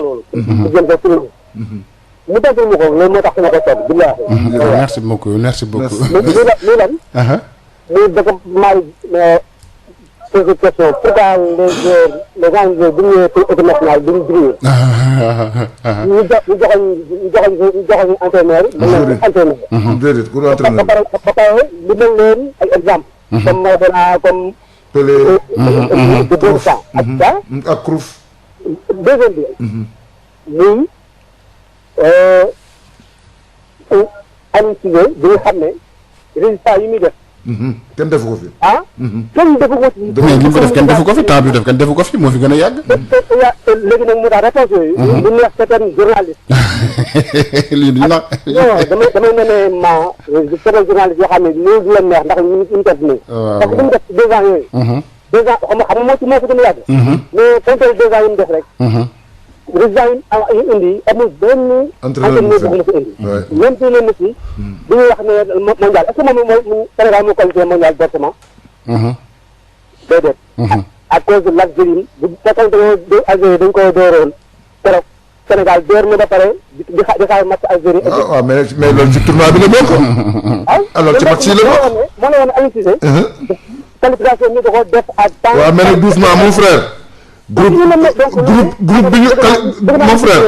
loolu. mu jëm ko suñu. mu déglu ma ko loolu moo tax su ma ko soog billaahi. merci beaucoup. lii lan. muy dëkk maa posé question pourquoi les gens bu ñu ñëwee pour équipe nationale bi ñu digg ñu joxoñ entraîneur yi. déedéet ku entraîneur. ba pare li mel leen ay exemple. comme Maradona comme. Pelé. de deux temps ak ça. ak Cruyff. deuxième bi. muy Aliou Cissé bi nga xam ne résultat yi muy def. kenn defu ko fi. kenn defu ko fi. mais li mu def kenn defu ko fi temps bi def kenn defu ko fi moo fi gën a yàgg. léegi nag mu tax réponse yooyu. lu neex certains journalistes. lii du la. non damay ma certains journalistes yoo xam ne lii du leen neex ndax ñu def nii. parce que li mu def ci 2 ans yooyu. 2 ans xam nga moo ci gën a yàgg. mais compter 2 ans yi mu def rek. résultat yi indi amul benn entraîneur bu mu fi indi. même si leen si bu ñuy wax ne mondial est-ce que moom Sénégal moo qualifié mondial directement. déedéet. à cause de l'Algérie bu fekkoon Algérie dañ koy dooroon keroog Sénégal door na ba pare di xaar match Algérie. waaw mais loolu ci tournoi bi la bokk. alors ci match yi la bokk. moo ne woon Aliou Cissé. qualification ñu da ko def à temps. waaw mais nag doucement mon frère. groupe bi ñu mon frère.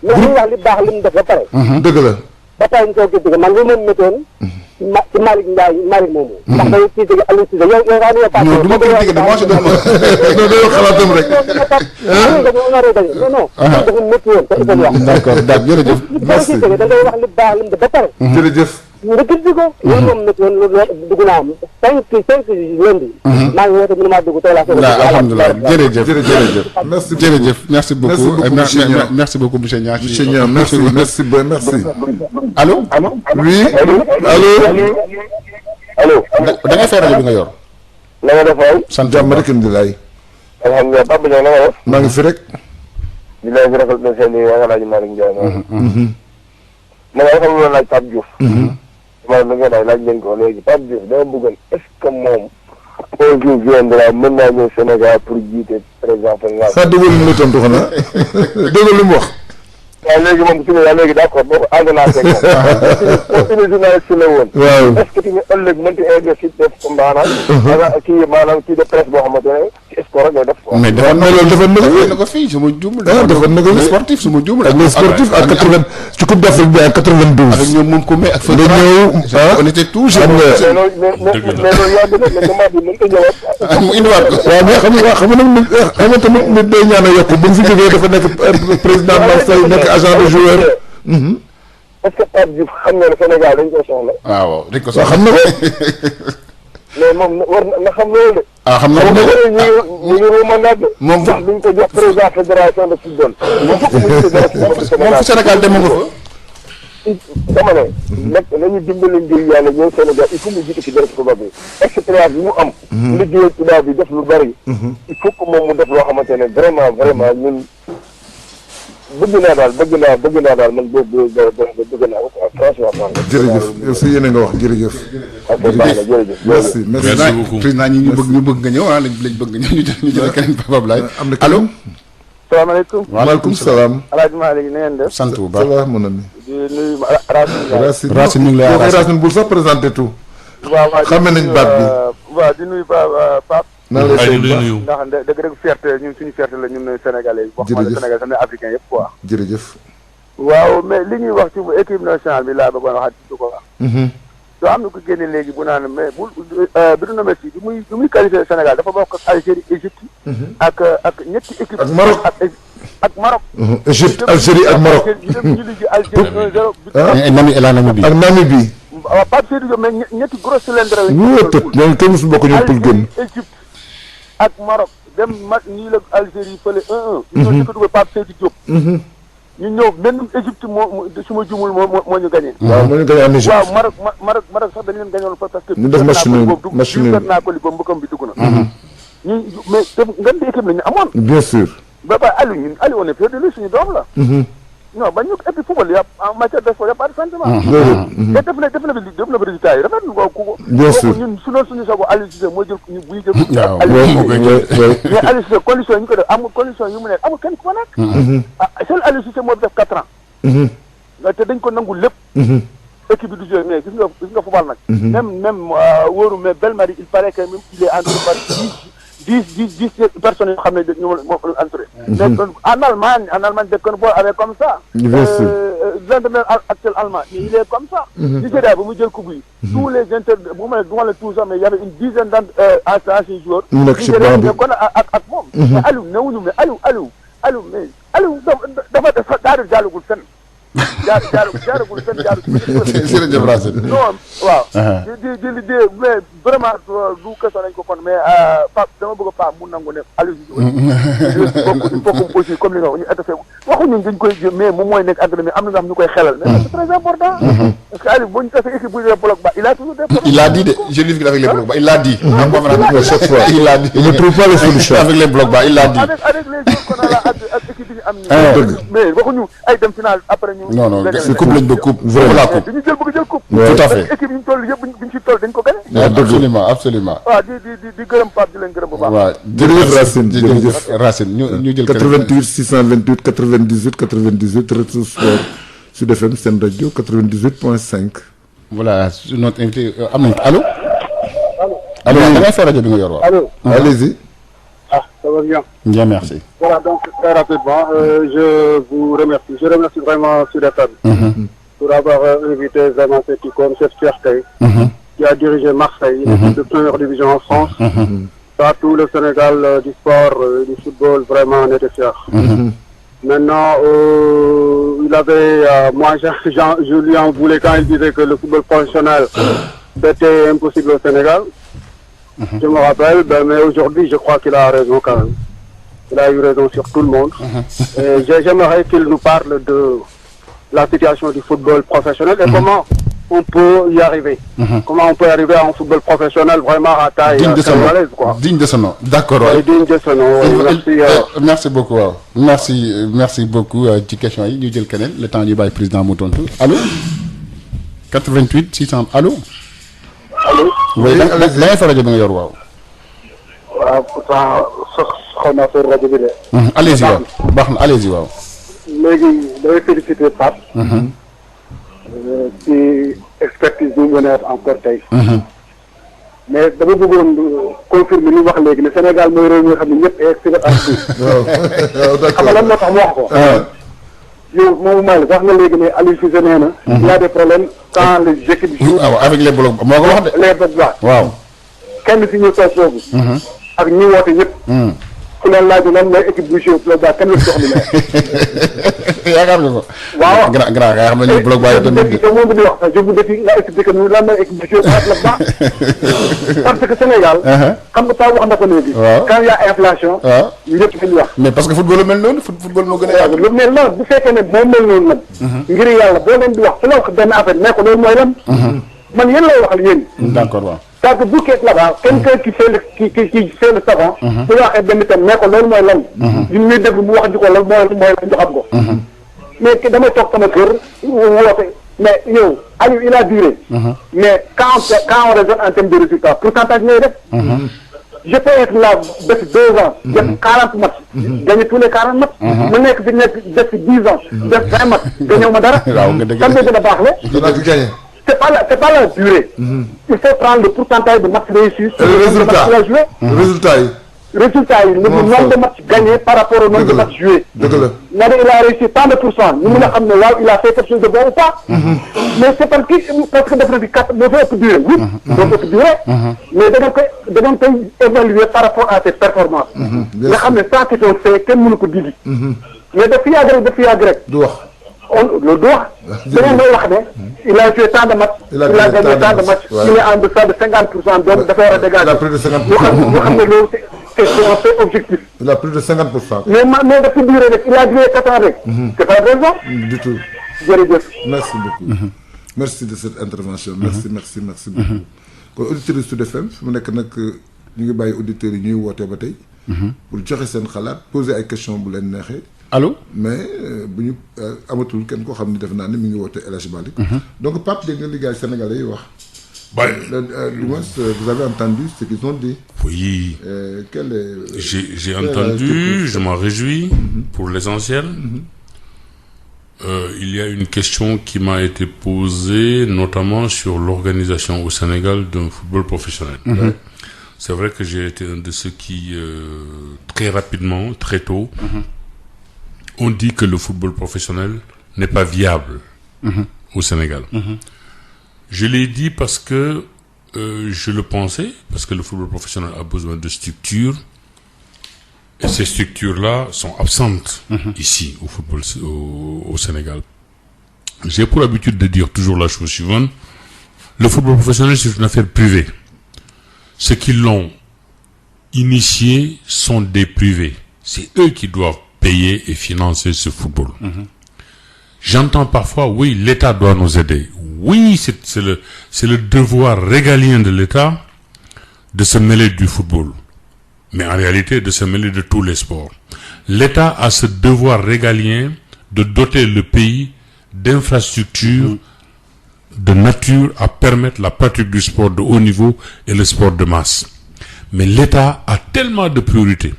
mais ñu wax li baax li mu def ba pare. dëgg la. ba pare ñu soog a dëgg man li ma méttoon ci Malick moomu. ndax dañuy ciy dëgg Aliou Cissé yow yow xam nga. non du ma koy dégg de moi je donne. non dañoo xalaatam rek. non. dafa métti woon te il faut wax. d'accord jërëjëf. merci da ngay wax li baax li mu def ba pare. jërëjëf. nga gis ko. loolu moom métti woon loolu dugg naa am 5 lundi. maa ngi woote mënuma dugg tey laa soog a. alhamdulilah jërëjëf. merci jërëjëf merci beaucoup. merci beaucoup monsieur Niang. monsieur Niang merci. allo. oui allo. da ngay fay rajo bi nga yor. na nga def waay. sant jàmm rek alhamdulilah. alhamdulilah Pape Ndiaye na nga def. maa ngi fi rek. di leen rafetlu seen i yaa ngi laaj Malick Ndiaye. ma nga xam ne laaj Pape Diouf. ma ne la laaj leen ko léegi Pape Diouf dama bëggoon est-ce que moom un jour viendra mën naa ñëw Sénégal pour jiite président Sénégal. ah déglu li mu tontu xanaa déglu li mu wax. waaw léegi moom su ma léegi d'accord boobu ànd naa fekk moom une journaliste la woon. waaw est-ce que tamit ëllëg mënti investir def ko maanaam kii de presse boo xamante ne ci sport rek lay def. mais waaw mais loolu dafa defal na ko fii su ma juumul. dafa nekk le sportif su ma juumul. ak les sportifs à 80 ci coupe d'Afrique bi à 92. avec ñoom moom Koumé ak. nga ñëw on était toujours. xam nga mais loolu yàgg na mais moment bi mën ko ñëwaat. mu indiwaat ko. waaw mais xam nga tamit nit day ñaan a yokk bu ñu fi jógee dafa nekk président Marseille nekk agent de joueur. parce que Pape Diouf xam nga ne Sénégal dañ koy soxla. waaw dañ ko waaw soxla. xam na ko. mais moom war na xam loolu de. xam na ko ñu ngi ruumandaat de. moom ndax duñ ko jox président fédération de football. moom fu Sénégal dem nga fa. dama ne. nag nañu dimbali ngir yàlla ñëw Sénégal il faut mu jiite ci dara tubaab bi expérience bi mu am. liggéey tubaab bi def lu bari. il faut que moom mu def loo xamante ne vraiment ñun bëgg naa daal man boobu bëgg naa ko franchement. jërëjëf yow si yéene nga wax jërëjëf. jërëjëf merci merci beaucoup président ñi ñu bëgg nga ñëw lañ bëgg nga ñëw ñu jël keneen Pape Ablaye. am na allo. salaamaaleykum. waaleykum salaam. Alaaji Malick na ngeen def. sant bu ça baax. va mon ami. di nuyu Racine. Racine ñu ngi lay Racine bul sax présenté tout. waaw xame nañ baat bi. waaw di nuyu Pape. nan lay ñu fay lay nuyu. ndax dëgg fierté ñun suñu fierté la ñun Sénégalais yi. wax jërëjëf Sénégal sax ne africain yëpp quoi. jërëjëf. waaw mais li ñuy wax ci équipe nationale bi laa bëggoon waxaat ci ko wax. soo am na ko génne léegi bu naan mais Bruno Metsu bi muy qualifié Sénégal dafa bokk ak Algérie Égypte. ak ñetti équipe. ak Maroc ak Maroc. Égypte Algérie ak Maroc. ñu dem ñu liggéey Algérie 1-0. Nami El Nami bi. ak Namibie. waaw Pape Seydou Diop mais ñetti gros cylindre la. ñu tëj ñoom kenn musu bokk ñoom pour génn. Algérie Égypte ak Maroc dem mag ñii la Algérie fële 1-1. ñu ñëw njëkk a dugal Pape Seydou Diop. ñu ñëw même Égypte su ma juumul moo ñu gagné. waaw moo ñu gagné en Égypte. waaw Maroc sax dañu leen gagné woon parce que. ñu def machine naa ko li ba mbëkkam bi dugg na. ñu mais def ngeen di équipe la ñu amoon. bien sûr. ba Aliou on est fiers de lui suñu doom la. non ba ñu et puis football en matière de sport y a pas de sentiment. te def na résultat yi rafetlu ko. bien sûr ñun suñu sogo Aliou Cissé mooy jël ñu buy jël. waaw mais Aliou Cissé condition yi ñu ko def amul condition yu mu nekk amul kenn ku fa nekk. seul Aliou Cissé moo def 4 ans. te dañ ko nangu lépp. équipe bi du jeu mais gis nga football nag. même wóoru mais Belmadi il paraît que même il est entouré par 10 personnes yoo xam ne ñoo la entouré. mais en Allemagne dès qu'on voit avec comme ça. bien sûr. L'entraîneur actuel allemand il est comme ça. Nigeria ba mu jël coupe yi. tous les bu ma ne tous sax mais il y avait une dizaine d'anciens joueurs. ñu nekk ci banc bi nekkoon ak moom. mais Aliou newuñu mais Aliou dafa daal di jàllugul fenn. jaaragul fenn jërëjëf Racine. non waaw. di mais vraiment du question nañ ko kon mais Pape dama bëgg Pape mu nangu ne Aliou bokk aussi comme li nga wax ñu étoffé waxuñu dañ koy jëm mais moom mooy nekk entraîneur am na ñoo xam ñu koy xelal. mais c'est très important. parce que Aliou bu ñu tasee équipe bu ñu def bloc bas il a toujours des problèmes. Il a dit de je livre avec les blocs bas il l'a dit. chaque fois il a dit. il ne trouve pas les solutions. avec les blocs bas il l'a dit. avec les joueurs qu'on a là ak équipe yi ñu am nii. mais waxuñu ay dem final après ñu. non coupe lañ ba coupe. vraiment la coupe. dañu bëgg jël coupe. tout à fait équipe yi ñu toll yëpp buñ ci toll dañ ko gagné. absolument. waaw di gërëm Pape di leen gërëm bu baax. waaw jërëjëf Racine jërëjëf Racine ñu jël 88 628 98 98 Retour Sport Sud FM Sen Radio 98.5. voilà notre invité am nañ allo. allo da ngay fay rajo bi nga yor waaw. Allô. Allez-y. Ah, ça va bien. Bien, merci. Voilà, donc très rapidement, je vous remercie. Je remercie vraiment Sud FM pour avoir invité vraiment cette icône, cette fierté qui a dirigé Marseille, de première division en France. Ça, tout le Sénégal du sport, du football, vraiment en était fier. Maintenant, il avait, moi, je lui en voulais quand il disait que le football professionnel, c'était impossible au Sénégal. Je me rappelle, mais aujourd'hui, je crois qu'il a raison quand même. Il a eu raison sur tout le monde. Et j'aimerais qu'il nous parle de la situation du football professionnel et comment on peut y arriver. Comment on peut y arriver en football professionnel vraiment à taille sénégalaise, quoi. Digne de son nom. D'accord. Ouais, digne de son nom. Merci beaucoup. Waaw. Merci beaucoup ci question yi ñu jël keneen le temps ñu bàyyi président mu tontu allo 88 600 allo. Allo. oui da ngay fa rajo bi nga yor waaw. waaw pourtant xaw naa fa rajo bi de. allez-y waaw baax na allez-y waaw. léegi damay féliciter Pape. ci expertise bi mu mën a def encore tey. mais dama bëggoon confirmer li mu wax léegi ne Sénégal mooy réew mi nga xam ne ñëpp expert ak suuf. waaw d'accord xam nga lan moo tax mu wax ko. yow moom Malick wax nga léegi ne Aliou Cissé nee na. il y a des problèmes quand les équipes jouent. waaw avec les blocs moo ko wax de. les blocs waaw. kenn si ñu toog foofu. ak ñi woote ñëpp. ku leen laaj lan mooy équipe bu joué bloc bas kenn du jox li ne. yaakaar nga ko. waaw grand nga xam ne bloc bas yi tamit. moom di wax sax je vous défie nga expliqué nu lan mooy équipe bu joué bloc bas. parce que Sénégal. xam nga Pape wax na ko léegi. waaw quand il y a inflation. waaw ñëpp fi ñu wax. mais parce que football lu mel noonu football moo gën a yàgg. lu mel noonu bu fekkee ne moo mel noonu nag. ngir yàlla boo leen di wax su la wax benn affaire ne ko loolu mooy lan. man yéen lay waxal yéen. d'accord waaw. parce que bu kees là-bas quelqu'un qui fait le qui fait le savant. su la waxee benn thème ne ko loolu mooy lan. ñun ñuy déglu mu wax ji ko lan mooy lan ñu xam ko. mais damay toog sama kër woote mais yow Aliou il a duré. mais quand on raisonne en termes de résultats pourcentage ngay def. je peux être là def 2 ans. def 40 matchs. gagner tous les 40 matchs. ma nekk fi nekk def 10 ans. def 20 matchs gagner ma dara. waaw nga dëgg kan nga gën a baax la. danaa ci gagné. c'est pas la durée. il faut prendre le pourcentage de matchs réussis. le résultat yi. résultat yi le nombre de matchs gagnés par rapport au nombre de matchs joués. dëgg la. nga ne il a réussi tant de pourcent ñu mën a xam ne waaw il a fait quelque chose de bon ou pas. mais c'est parce que def na fi 4 moo fa ëpp durée. oui moo fa ëpp durée. mais da ngeen koy évaluer par rapport à ses performances. nga xam ne sans question fait kenn mënu ko dindi. mais daf fi yàgg rek. du wax. loolu du wax. beneen mooy wax ne. il a joué tant de matchs. il a gagné tant de matchs. il est en deçà de 50%. donc dafa war a dégager. il a plus de 50%. ñu xam ne loolu c'est un fait objectif. il a plus de 50%. mais dafa duré rek il a duré 4 ans rek. c'est pas raison. du tout. jërëjëf. merci beaucoup. merci de cette intervention. merci beaucoup. kon auditeurs yi Sud FM fi mu nekk nag ñu ngi bàyyi auditeurs yi ñuy wootee ba tey. pour joxe seen xalaat poser ay questions bu leen neexee. allo. mais bu ñu amatul kenn koo xam ne def naa ne mi ngi woote El Hadj Malick. donc Pape dégg nga li gars Sénégalais yi wax. Du moins vous avez entendu ce qu'ils ont dit. Oui. J'ai entendu, je m'en réjouis pour l'essentiel. Il y a une question qui m'a été posée, notamment sur l'organisation au Sénégal d'un football professionnel. C'est vrai que j'ai été un de ceux qui, très rapidement, très tôt, ont dit que le football professionnel n'est pas viable au Sénégal. Je l'ai dit parce que je le pensais, parce que le football professionnel a besoin de structures, et ces structures-là sont absentes ici au football au Sénégal. J'ai pour habitude de dire toujours la chose suivante: le football professionnel, c'est une affaire privée. Ceux qui l'ont initié sont des privés. C'est eux qui doivent payer et financer ce football. J'entends parfois, oui, l'État doit nous aider. Oui, c'est le devoir régalien de l'État de se mêler du football. Mais en réalité, de se mêler de tous les sports. L'État a ce devoir régalien de doter le pays d'infrastructures de nature à permettre la pratique du sport de haut niveau et le sport de masse. Mais l'État a tellement de priorités,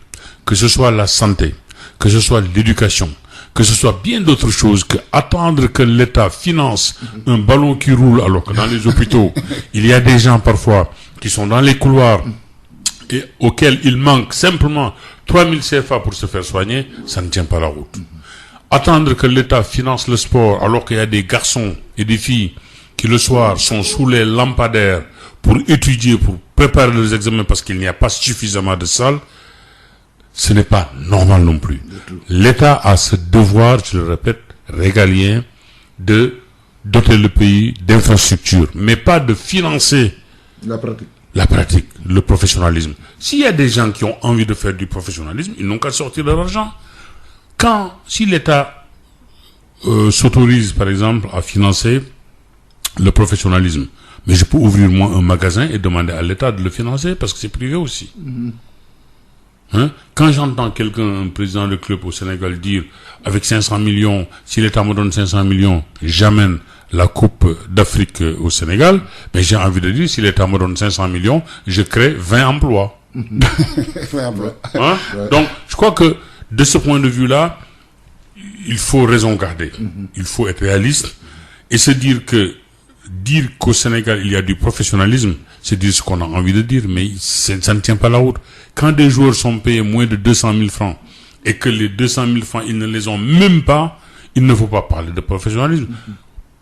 que ce soit la santé, que ce soit l'éducation, que ce soit bien d'autres choses que attendre que l'État finance un ballon qui roule, alors que dans les hôpitaux, il y a des gens parfois qui sont dans les couloirs et auxquels il manque simplement 3000 CFA pour se faire soigner, ça ne tient pas la route. Attendre que l'État finance le sport alors qu'il y a des garçons et des filles qui le soir sont sous les lampadaires pour étudier, pour préparer leurs examens parce qu'il n'y a pas suffisamment de salles, ce n'est pas normal non plus. L'État a ce devoir, je le répète, régalien, de doter le pays d'infrastructures, mais pas de financer la pratique, le professionnalisme. S'il y a des gens qui ont envie de faire du professionnalisme, ils n'ont qu'à sortir de l'argent. Si l'État s'autorise, par exemple, à financer le professionnalisme. Mais je peux ouvrir moi un magasin et demander à l'État de le financer parce que c'est privé aussi. Hein? Quand j'entends quelqu'un, un président de club au Sénégal dire avec 500 millions, si l'État me donne 500 millions, j'amène la Coupe d'Afrique au Sénégal, mais j'ai envie de dire si l'État me donne 500 millions, je crée 20 emplois. 20 emplois. Hein? Donc, je crois que de ce point de vue-là, il faut raison garder. Il faut être réaliste et se dire qu'au Sénégal, il y a du professionnalisme, c'est dire ce qu'on a envie de dire, mais ça ne tient pas la route. Quand des joueurs sont payés moins de 200 000 francs et que les 200 000 francs, ils ne les ont même pas, il ne faut pas parler de professionnalisme.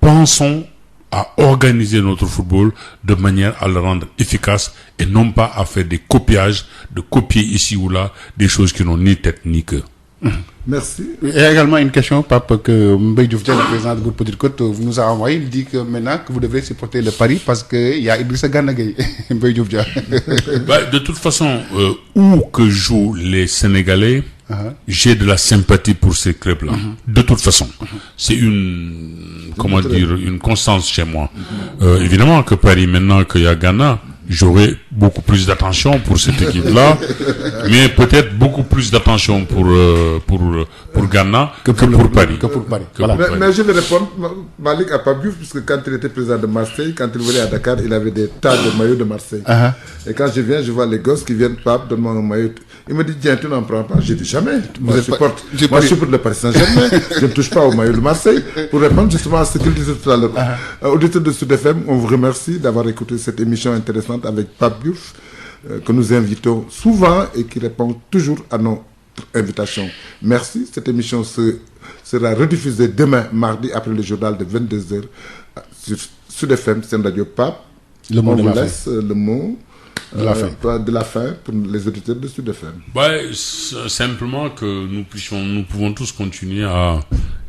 Pensons à organiser notre football de manière à le rendre efficace et non pas à faire des copiages, de copier ici ou là des choses qui n'ont ni tête ni queue. Merci. Il y a également une question, Pape, que Mbaye Diouf Dia, le président de Groupe Petite Côte, nous a envoyé. Il dit que maintenant que vous devez supporter le Paris parce qu'il y a Idrissa Gana Gueye. Mbaye Diouf Dia. De toute façon, où que jouent les Sénégalais, j'ai de la sympathie pour ces clubs-là. De toute façon, c'est une constance chez moi. Évidemment que Paris, maintenant qu'il y a Ghana, j'aurai beaucoup plus d'attention pour cette équipe-là, mais peut-être beaucoup plus d'attention pour Ghana que pour Paris. Voilà. Mais je vais répondre, Malik a pas vu, puisque quand il était président de Marseille, quand il venait à Dakar, il avait des tas de maillots de Marseille. Et quand je viens, je vois les gosses qui viennent, Pape, donne-moi un maillot. Il me dit, tiens, tu n'en prends pas. J'ai dit, jamais. Moi, je supporte le Paris Saint-Germain. Je ne touche pas au maillot de Marseille. Pour répondre justement à ce qu'il disait tout à l'heure. Auditeurs de Sud FM, on vous remercie d'avoir écouté cette émission intéressante avec Pape Diouf, que nous invitons souvent et qui répond toujours à notre invitation. Merci. Cette émission sera rediffusée demain, mardi, après le journal de 22h sur Sud FM, c'est Radio Pape. Le mot on de vous la laisse le mot de la fin pour les auditeurs de Sud FM. Simplement que nous pouvons tous continuer à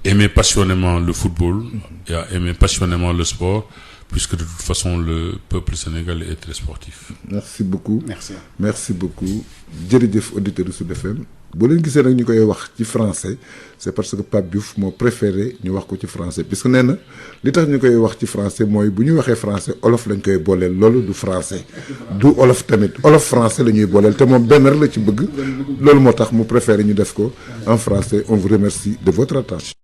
aimer passionnément le football et à aimer passionnément le sport, puisque de toute façon le peuple sénégalais est très sportif. Merci beaucoup. Merci beaucoup. Jërëjëf auditeurs de Sud FM. boo leen gisee nag ñu koy wax ci français c'est parce que Pape Diouf moo préféré ñu wax ko ci français puisque nee na li tax ñu koy wax ci français mooy bu ñu waxee français olof lañ koy booleel loolu du français du olof tamit olof français la ñuy booleel te moom benn rek la ci bëgg loolu moo tax mu préféré ñu def ko en français. On vous remercie de votre attention.